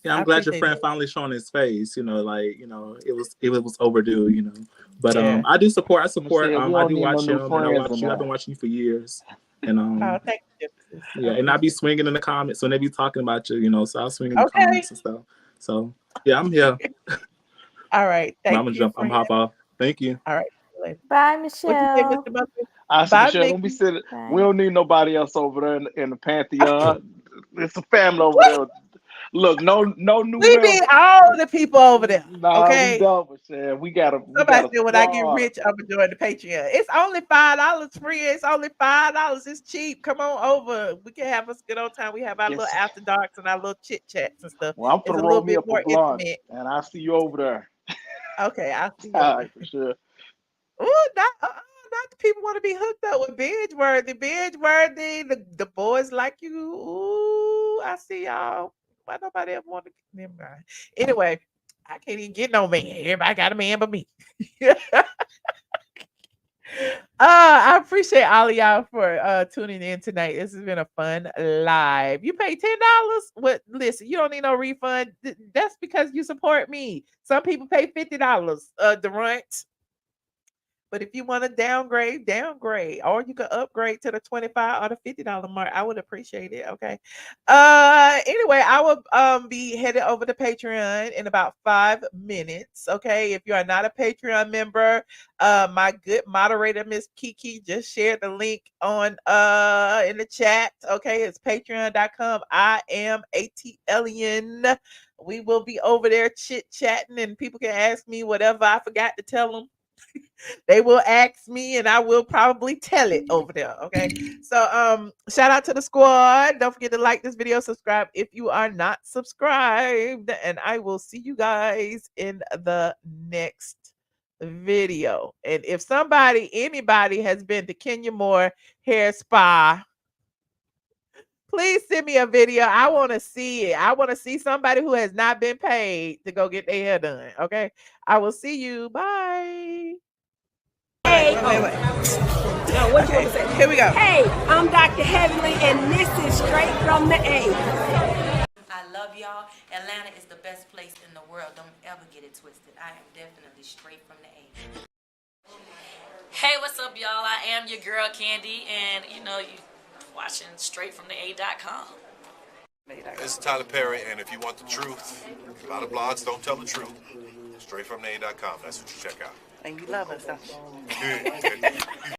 yeah, I'm glad your friend finally showing his face. It was overdue. But yeah. I do support. I support. Michelle, I do watch him, and I watch you. I've been watching you for years, and thank you. yeah, and I be swinging in the comments when they be talking about you. So I'll swing in the comments and stuff. So yeah, I'm here. All right, I'm gonna jump. I'm hop off. Thank you. All right. Bye, Michelle. I said, Bye, Michelle, don't be Vicky. silly. Bye. We don't need nobody else over there in the Pantheon. It's a family over there. Look, no new We members. need all the people over there. Nah, Okay. we don't, Michelle. We got a Somebody said when I get squad. rich, I'm gonna join the Patreon. It's only $5, friend. It's only $5. It's cheap. Come on over. We can have us good old time. We have our little after darks and our little chit chats and stuff. Well, I'm It's gonna a roll little me bit up more a blunt, intimate. and I'll see you over there. Okay, I'll see you. All right, for sure. Ooh, not the people want to be hooked up with Binge Worthy. Binge Worthy, the boys like you. Ooh, I see y'all. Why nobody ever want to get them right? Anyway, I can't even get no man. Everybody got a man but me. I appreciate all of y'all for tuning in tonight. This has been a fun live. You pay $10. What? Listen, you don't need no refund. That's because you support me. Some people pay $50. Durant. But if you want to downgrade, or you can upgrade to the $25 or the $50 mark. I would appreciate it. Okay. Anyway, I will be headed over to Patreon in about 5 minutes. Okay. If you are not a Patreon member, my good moderator, Miss Kiki, just shared the link on in the chat. Okay, it's patreon.com. I am ATLien we will be over there chit-chatting, and people can ask me whatever I forgot to tell them. They will ask me, and I will probably tell it over there. Okay. So shout out to the squad. Don't forget to like this video, subscribe if you are not subscribed, and I will see you guys in the next video. And if anybody has been to Kenya Moore Hair Spa, please send me a video. I want to see it. I want to see somebody who has not been paid to go get their hair done. Okay. I will see you. Bye. Hey, wait. No, what you want to say? Here we go. Hey, I'm Dr. Heavenly, and this is Straight from the A. I love y'all. Atlanta is the best place in the world. Don't ever get it twisted. I am definitely straight from the A. Hey, what's up, y'all? I am your girl, Kandi, and you watching straight from the A.com. This is Tyler Perry, and if you want the truth, a lot of blogs don't tell the truth. Straight from the A.com. That's what you check out. And you love us, don't you? Good.